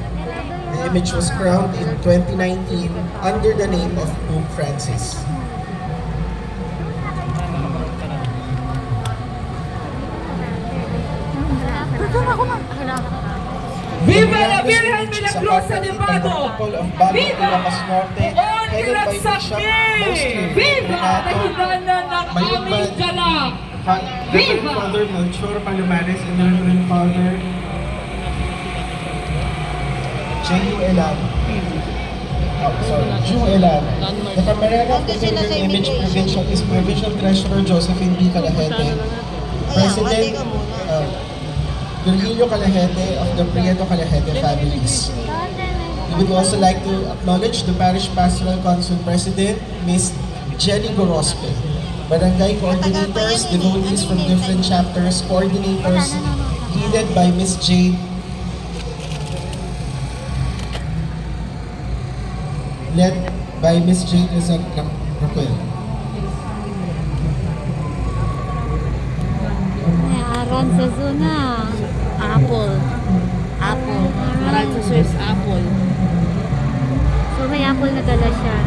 The image was crowned in 2019 under the name of Pope Francis. Viva la Virgen Milagrosa de Bado! Viva! Headed by Bishop Mostly Viva! Nahidanan ng aming galak! Reverend Father Melchor Palomares and Reverend Father J.U. Elan. Ju Elan. The Camarera of the Pilgrim Image Provincial is Provincial Treasurer Josephine B. Calajete. President Virgilio Calajete of the Prieto Calajete families. We would also like to acknowledge the Parish Pastoral Council President, Ms. Jenny Gorospe, Barangay Coordinators, devotees from different chapters, coordinators headed by Ms. Jade, led by Ms. Jade Raquel. May aran sa zona. Apple. Apple. Maraming Swiss apple. So may apple na dala siya.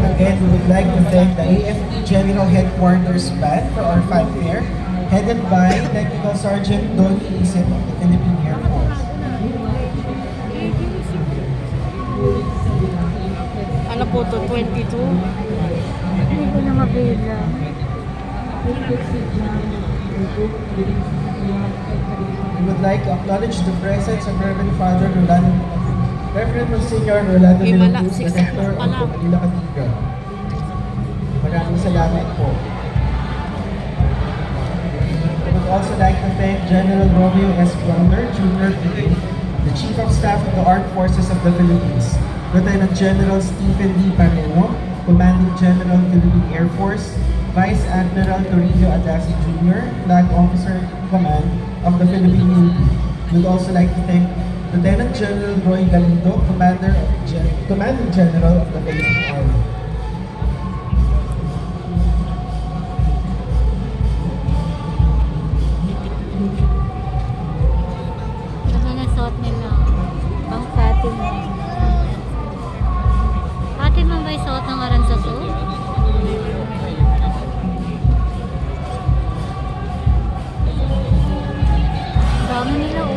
Again, we would like to thank the AFP General Headquarters Band for our fanfare, headed by Technical Sergeant Don Isip of the Philippine Air Force. Ano po to? 22? Hindi ko na mabila. We would like to acknowledge the presence of Reverend Father Rolando, Reverend Monsignor Rolando de la Cruz, the Rector of the Manila Cathedral. Maraming salamat po. I would also like to thank General Romeo S. Blunder, Jr., the Chief of Staff of the Armed Forces of the Philippines, Lieutenant General Stephen D. Pareno, Commanding General Philippine Air Force, Vice Admiral Toribio Adasi Jr., Flag Officer in Command of the Philippine Navy. We would also like to thank Lieutenant General Roy Galindo, Commanding General of the Philippine Army. Ano na suot nila? Pang Fatima. Fatima ba yung suot ng aranzaso? Dami nila oh.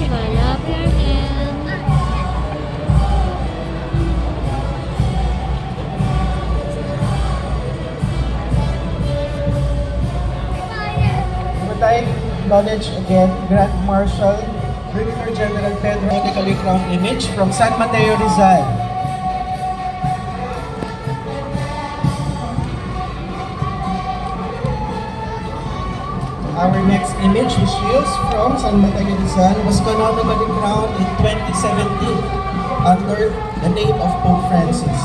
Wala your hand. We would like to acknowledge again Grand Marshal Brigadier General Pedro Medically Crown Image from San Mateo, Rizal. Our next image, which hails from San Mateo, Rizal, was canonically crowned in 2017 under the name of Pope Francis.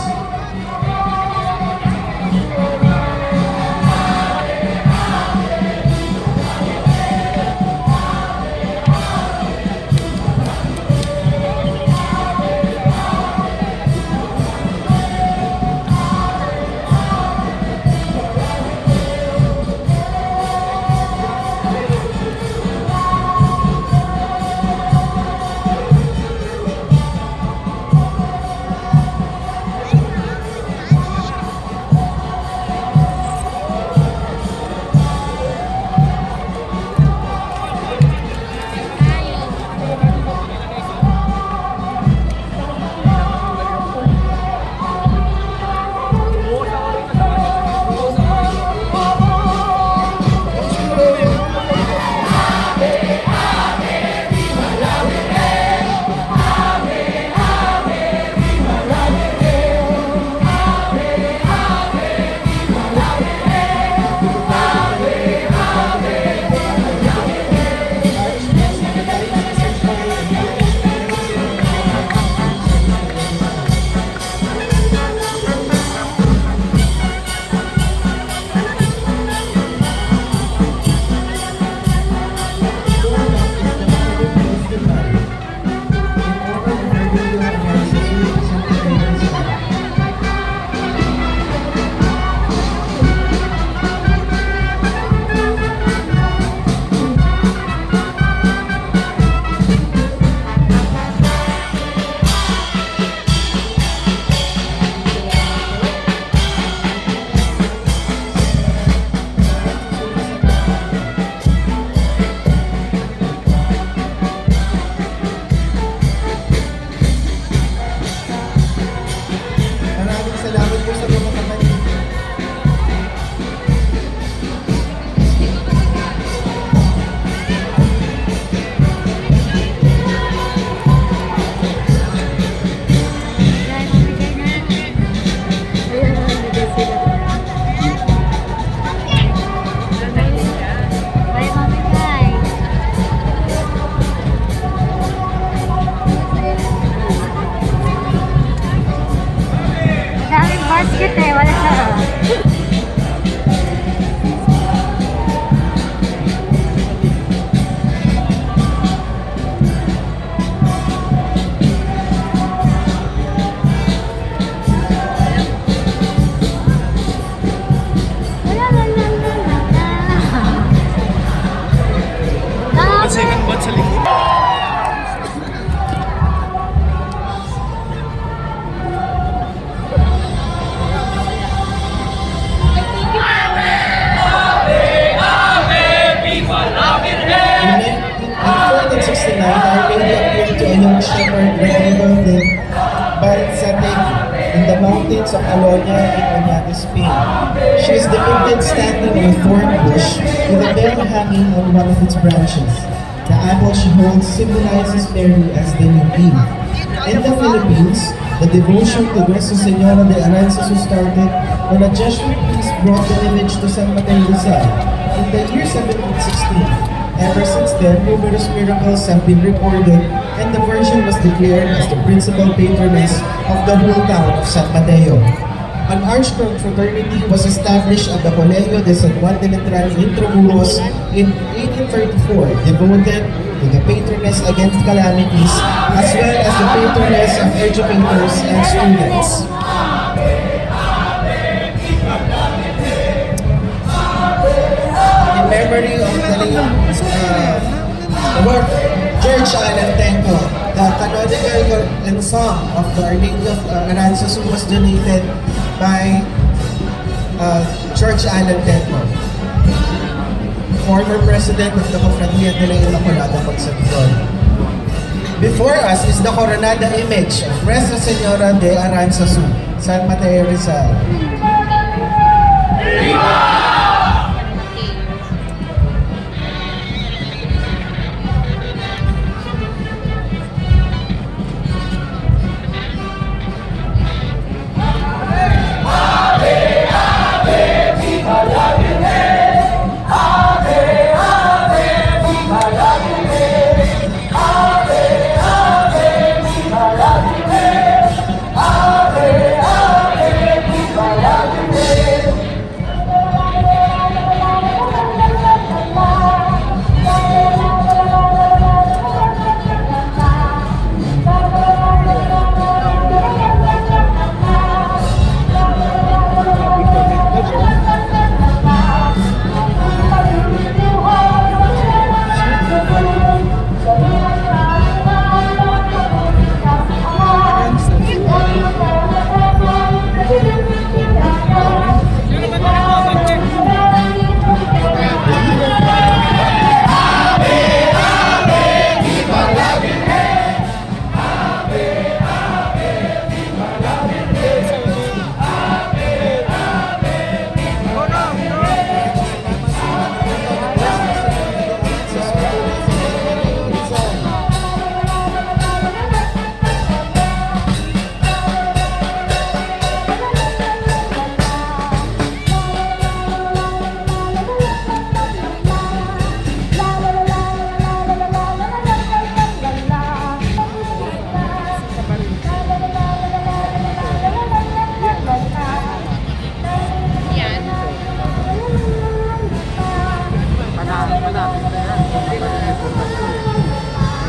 Our Lady appeared to a young shepherd, Reverend Golden, but setting in the mountains of Alonia in Oñate, Spain. She is depicted standing on a thorn bush with a bell hanging on one of its branches. The apple she holds symbolizes Mary as the new Eve. In the Philippines, the devotion to Nuestra Señora de Aranzazu started when a Jesuit priest brought the image to San Mateo Rizal in the year 1716. Ever since then, numerous miracles have been recorded and the Virgin was declared as the principal patroness of the whole town of San Mateo. An archconfraternity was established at the Colegio de San Juan de Letran in Intramuros in 1834, devoted to the patroness against calamities, as well as the patroness of educators and students. In memory of the late George Allen Tenco, the canonical and song of the Our Lady of Aranzazu was donated by George Allen Tenco, former president of the Cofradía de la Inmaculada Concepcion. Before us is the coronada image of Nuestra Señora de Aranzazu, San Mateo Rizal.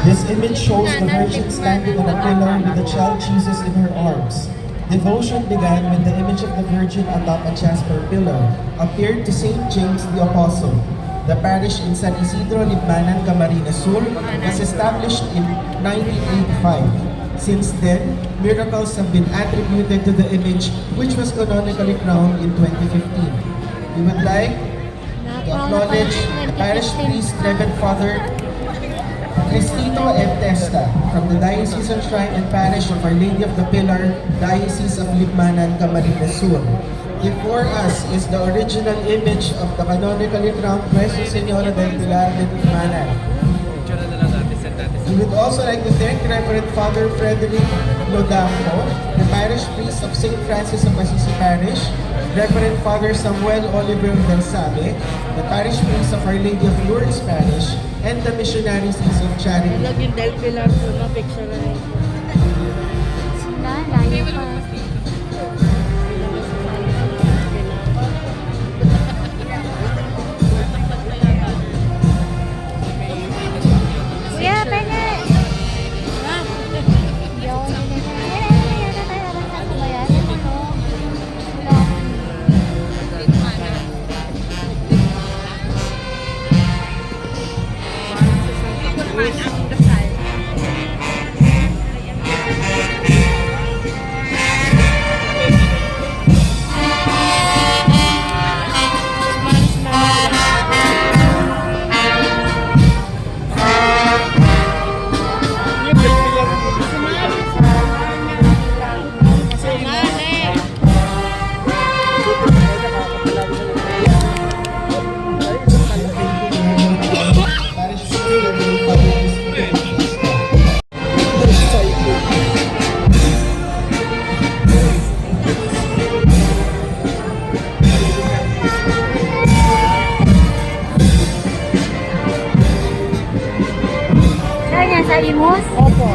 This image shows the Virgin standing on a pillar with the child Jesus in her arms. Devotion began when the image of the Virgin atop a jasper pillar appeared to Saint James the Apostle. The parish in San Isidro, Libmanan, Camarines Sur was established in 1985. Since then, miracles have been attributed to the image, which was canonically crowned in 2015. We would like to acknowledge the parish priest, Reverend Father Cristito M. Testa from the Diocesan Shrine and Parish of Our Lady of the Pillar, Diocese of Libmanan, Camarines Sur. Before us is the original image of the canonically crowned Nuestra Señora del Pilar de Libmanan. We would also like to thank Reverend Father Frederick Lodampo, the parish priest of St. Francis of Assisi Parish, Reverend Father Samuel Oliver del Sabe, the parish priest of Our Lady of Lourdes Parish, and the missionaries of Charity. Laging Del Pilar po na picture na rin. Layo pa. Kuya, pwede. Saan yan? Sa Imus? Opo.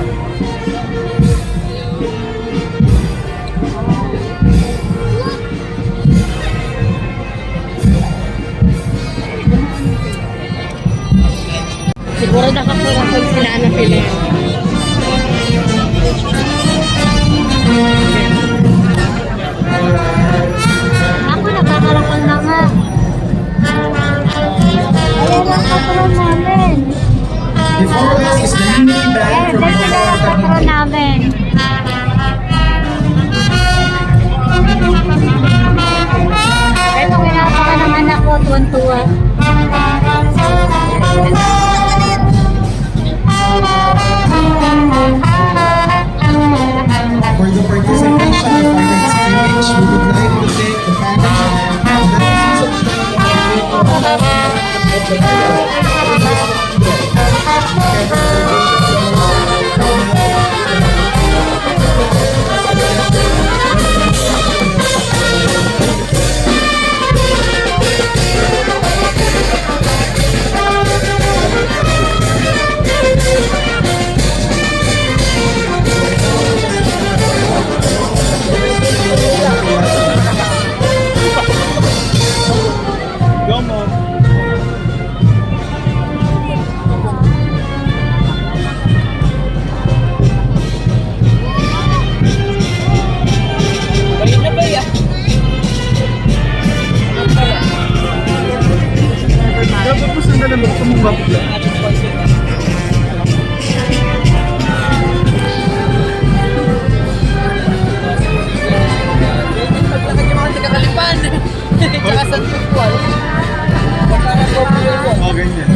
Siguro nakakulapag sila na pila. Ako nakakalakal na nga. Ayan lang patron namin. Before us is the unity band Ayan, from dyan sila ang patron namin. Ito, kinapaka ng anak ko, tuwan-tuwa. For the participation of our next image, we would like to thank the parish and the Dapat po sandalan mo kung mong Oh, ganyan.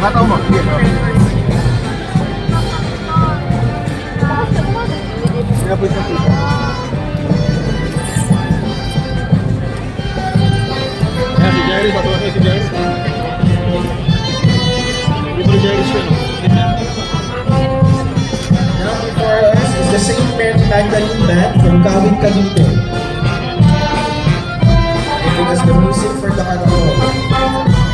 Mataw mo. Kaya po isang pita. Ayan, si Jairus. Patuwa kayo si Jairus. Dito si Jairus yun. Now before us is the St. Mary Magdalene Band from Kawit, Cavite. Giving us the music for the carnival.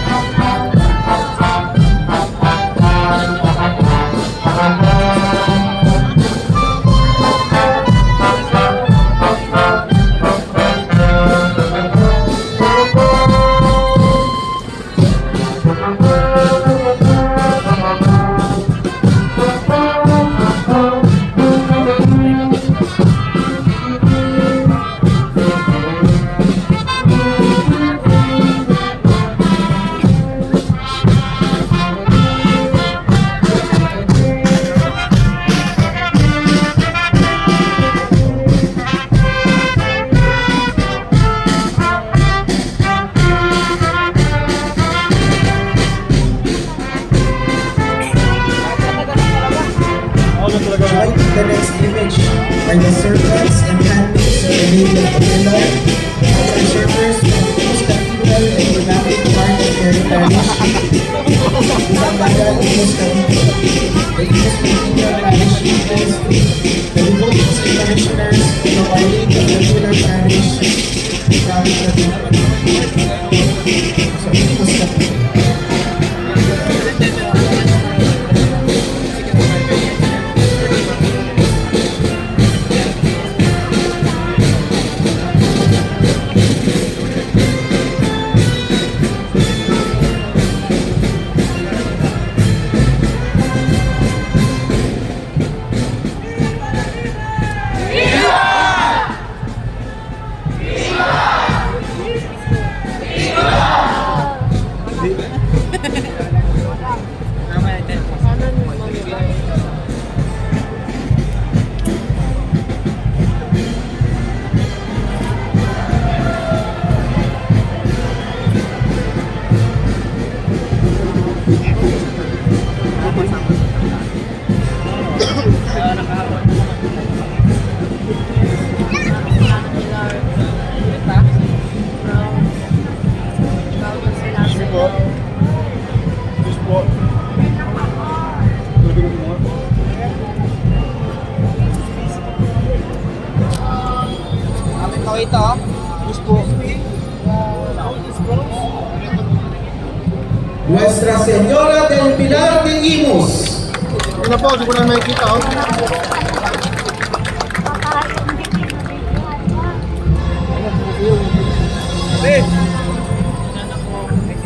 Join the next image are the servants and handmaids of the Lady of the Pillar, as the shepherds from the East Cathedral and the Immaculate Heart of Mary Parish, Isabela Imus Cavite. The Imus Cathedral Parish equals the devotees and parishioners of Our Lady of the Pillar Parish, Kawit, Cavite. So, Imus Cavite. makita ha. Yes po. Nuestra Señora del Pilar de Imus. Yun na po, hindi ko na makikita oh.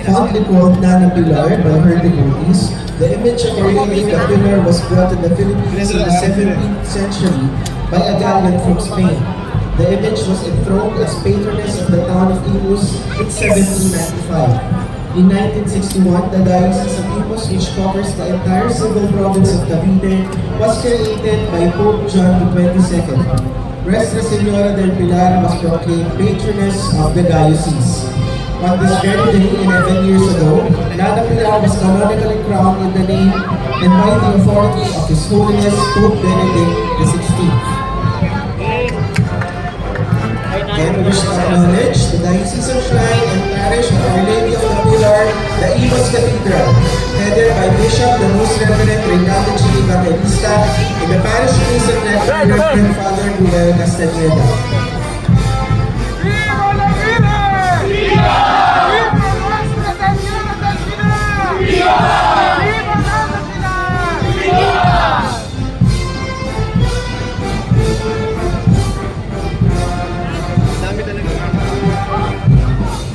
Found Nana Pilar by her devotees, the image of Our Lady of Pilar was brought to the Philippines in the 17th century by a galleon from Spain. The image was enthroned as patroness of the town of Imus in 1795. In 1961, the Diocese of Imus, which covers the entire civil province of Cavite, was created by Pope John XXII. Nuestra Señora del Pilar was proclaimed patroness of the diocese. On this very day, 11 years ago, Nana Pilar was canonically crowned in the name and by the authority of His Holiness Pope Benedict XVI. Again, we wish to acknowledge the diocesan shrine and parish of Our Lady of the Pilar, the Imus Cathedral, headed by Bishop the Most Reverend Reynaldo G. Evangelista, and the parish priest and Reverend Father Ruel Castañeda.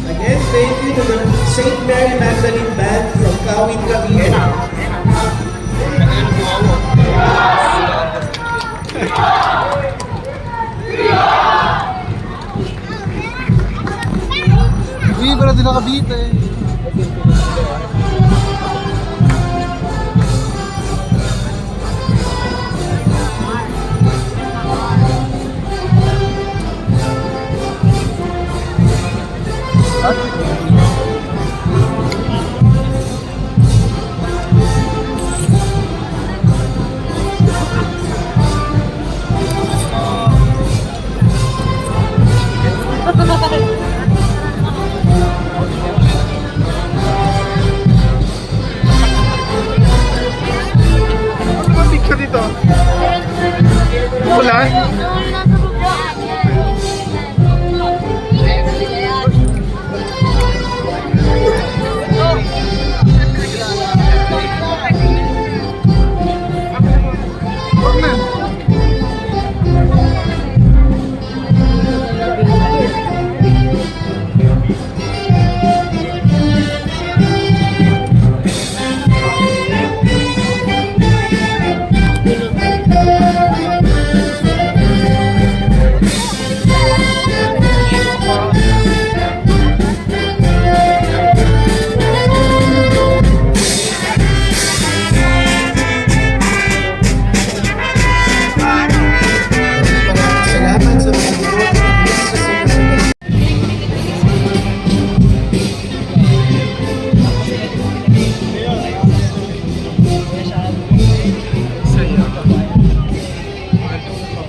Again, thank you to the St. Mary Magdalene Band from Kawit, Cavite. Vibra din na Cavite. Dito. Ulan?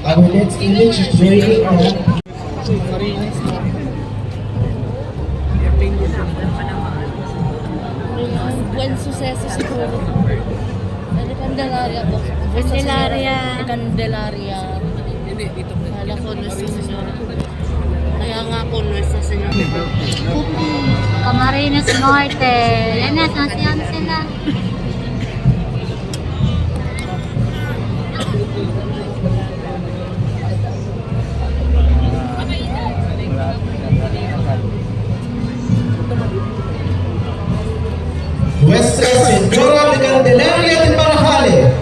Our next image is joining Buen suceso siguro. Candelaria po. Candelaria. Hindi, dito. Kala ko Nuestra Señora. Kaya nga po Nuestra Señora. Camarines Norte. Yan na, sasiyan sila. Nuestra Señora de Candelaria de Barajale.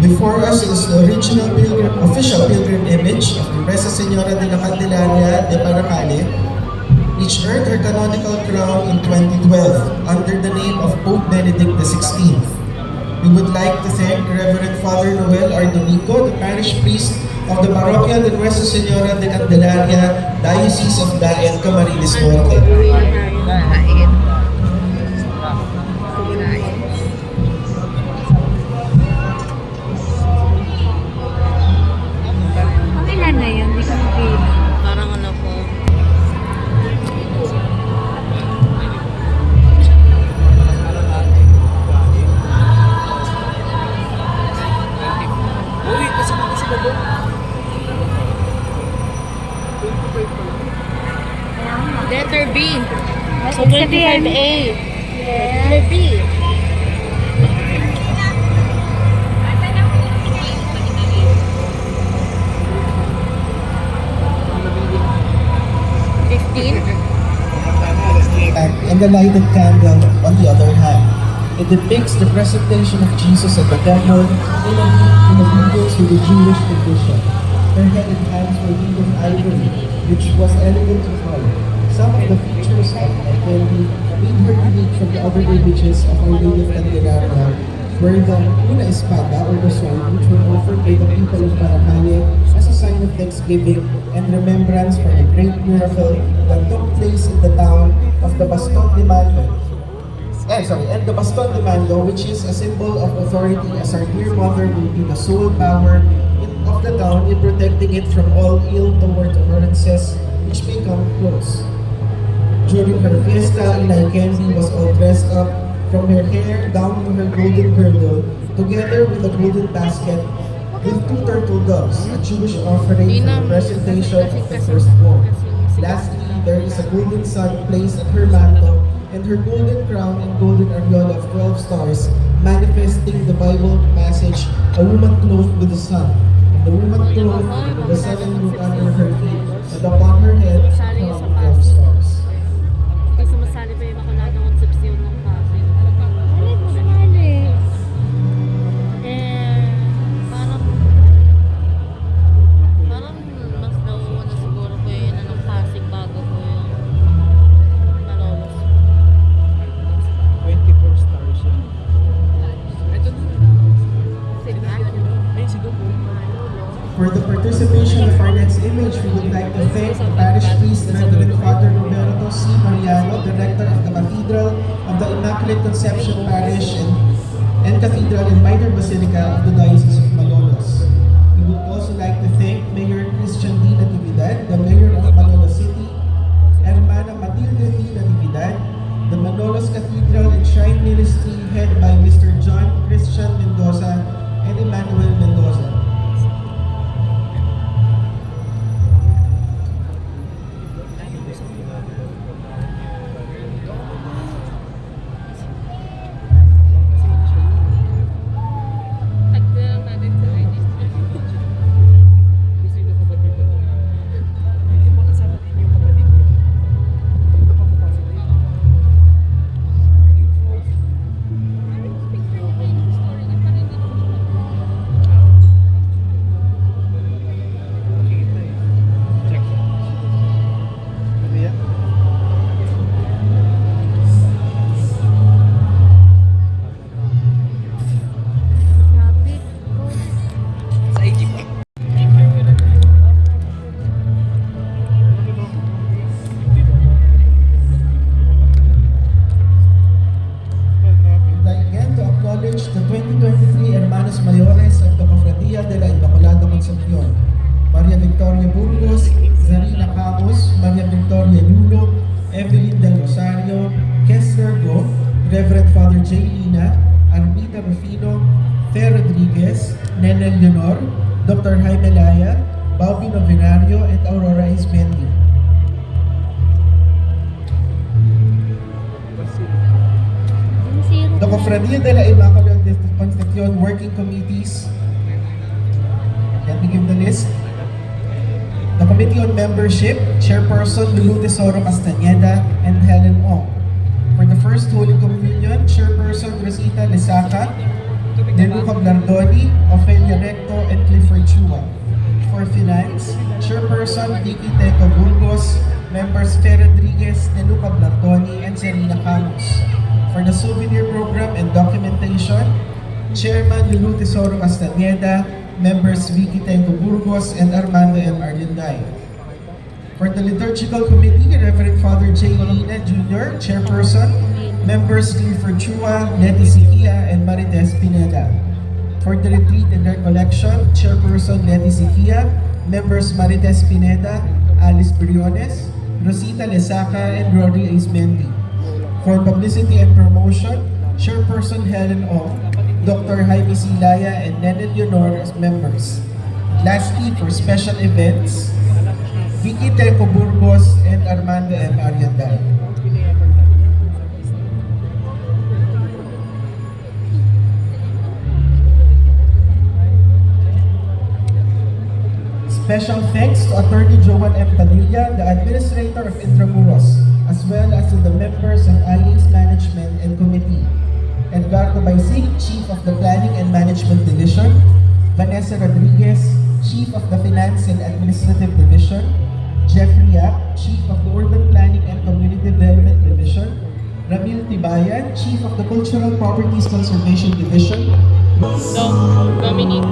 Before us is the original official pilgrim image of Nuestra Señora de la Candelaria de Barajale, which earned her canonical crown in 2012 under the name of Pope Benedict XVI. We would like to thank Reverend Father Noel R. Domingo, the parish priest of the Parroquia de Nuestra Señora de Candelaria, Diocese of Daen, Camarines Norte. Ilan na yun? Hindi ko makita. Parang ano po. letter B. So, Ibig sabihin, 25A. yes. Letter B. And the lighted candle on the other hand. It depicts the presentation of Jesus at the temple in obedience to the Jewish tradition. Her head and hands were made of ivory, which was elegant to follow. Some of the features of identity made her unique from the other images of Our Lady of Candelaria, were the una espada or the sword, which were offered by the people of Paranaque as a sign of thanksgiving and remembrance for the great miracle that took place in the town of the Baston de Mando. And the Baston de Mando, which is a symbol of authority, as our dear mother will be the sole power of the town in protecting it from all ill toward occurrences which may come close. During her fiesta, Inay Candy was all dressed up from her hair down to her golden girdle, together with a golden basket with 2 turtle doves, a Jewish offering for the presentation of the firstborn. Lastly, there is a golden sun placed at her mantle, and her golden crown and golden aureola of 12 stars, manifesting the Bible passage, a woman clothed with the sun. And the woman clothed with the sun and moon under her feet, and upon her head, a crown of 12 stars. Hindi sumasali pa yung Immaculada Concepcion ng Pasig. Ano mo sumali? Parang mas nauuna siguro po yung ng Pasig bago po yung Malolos. 24 stars yun. Ito na. Ay, siguro po. For the participation of our next image, we would like to thank the parish priest, Reverend Father Roberto C. Mariano, Director of the Cathedral of the Immaculate Conception Parish and Cathedral and Minor Basilica of the Diocese of Malolos. We would also like to thank Mayor Christian D. Natividad, the Mayor of Malolos City, Hermana Matilde D. Natividad, the Malolos Cathedral and Shrine Ministry head by Mr. John Christian Mendoza and Emmanuel Mendoza. The 2023 Hermanos Mayores of the Cofradía de la Inmaculada Concepcion, Maria Victoria Burgos, Zarina Camus, Maria Victoria Yulo, Evelyn Del Rosario, Kessler Go, Reverend Father J. Lina, Armita Rufino, Fe Rodriguez, Nenel Leonor, Dr. Jaime Laya, Bobby Novenario, and Aurora Ismendi. The Cofradía de la Immaculada Concepcion Working Committees. Let me give the list. The Committee on Membership, Chairperson Lulu Tesoro Castañeda and Helen Ong. For the First Holy Communion, Chairperson Rosita Lesaca, Deluca Blardoni, Ofelia Recto, and Clifford Chua. For Finance, Chairperson Vicky Teco Burgos, Members Fe Rodriguez, Deluca Blardoni, and Serena Camus. For the Souvenir Program and Documentation, Chairman Lulu Tesoro Castañeda, Members Vicky Tenco Burgos and Armando M. Arlinday. For the Liturgical Committee, Reverend Father J. Lina Jr., Chairperson, Members Clifford Chua, Letty Siquia, and Marites Pineda. For the Retreat and Recollection, Chairperson Letty Siquia, Members Marites Pineda, Alice Briones, Rosita Lesaca, and Rory Ismendi. For Publicity and Promotion, Chairperson Helen Ong, Dr. Jaime Silaya, and Nenel Leonor as members. Lastly, for special events, Vicky Teco Burgos, and Armando M. Ariandal. Special thanks to Attorney Joan M. Padilla, the Administrator of Intramuros, as well as to the members of IA's Management and Committee, Edgardo Baisig, Chief of the Planning and Management Division, Vanessa Rodriguez, Chief of the Finance and Administrative Division, Jeffrey Yap, Chief of the Urban Planning and Community Development Division, Ramil Tibayan, Chief of the Cultural Properties Conservation Division, Dominic.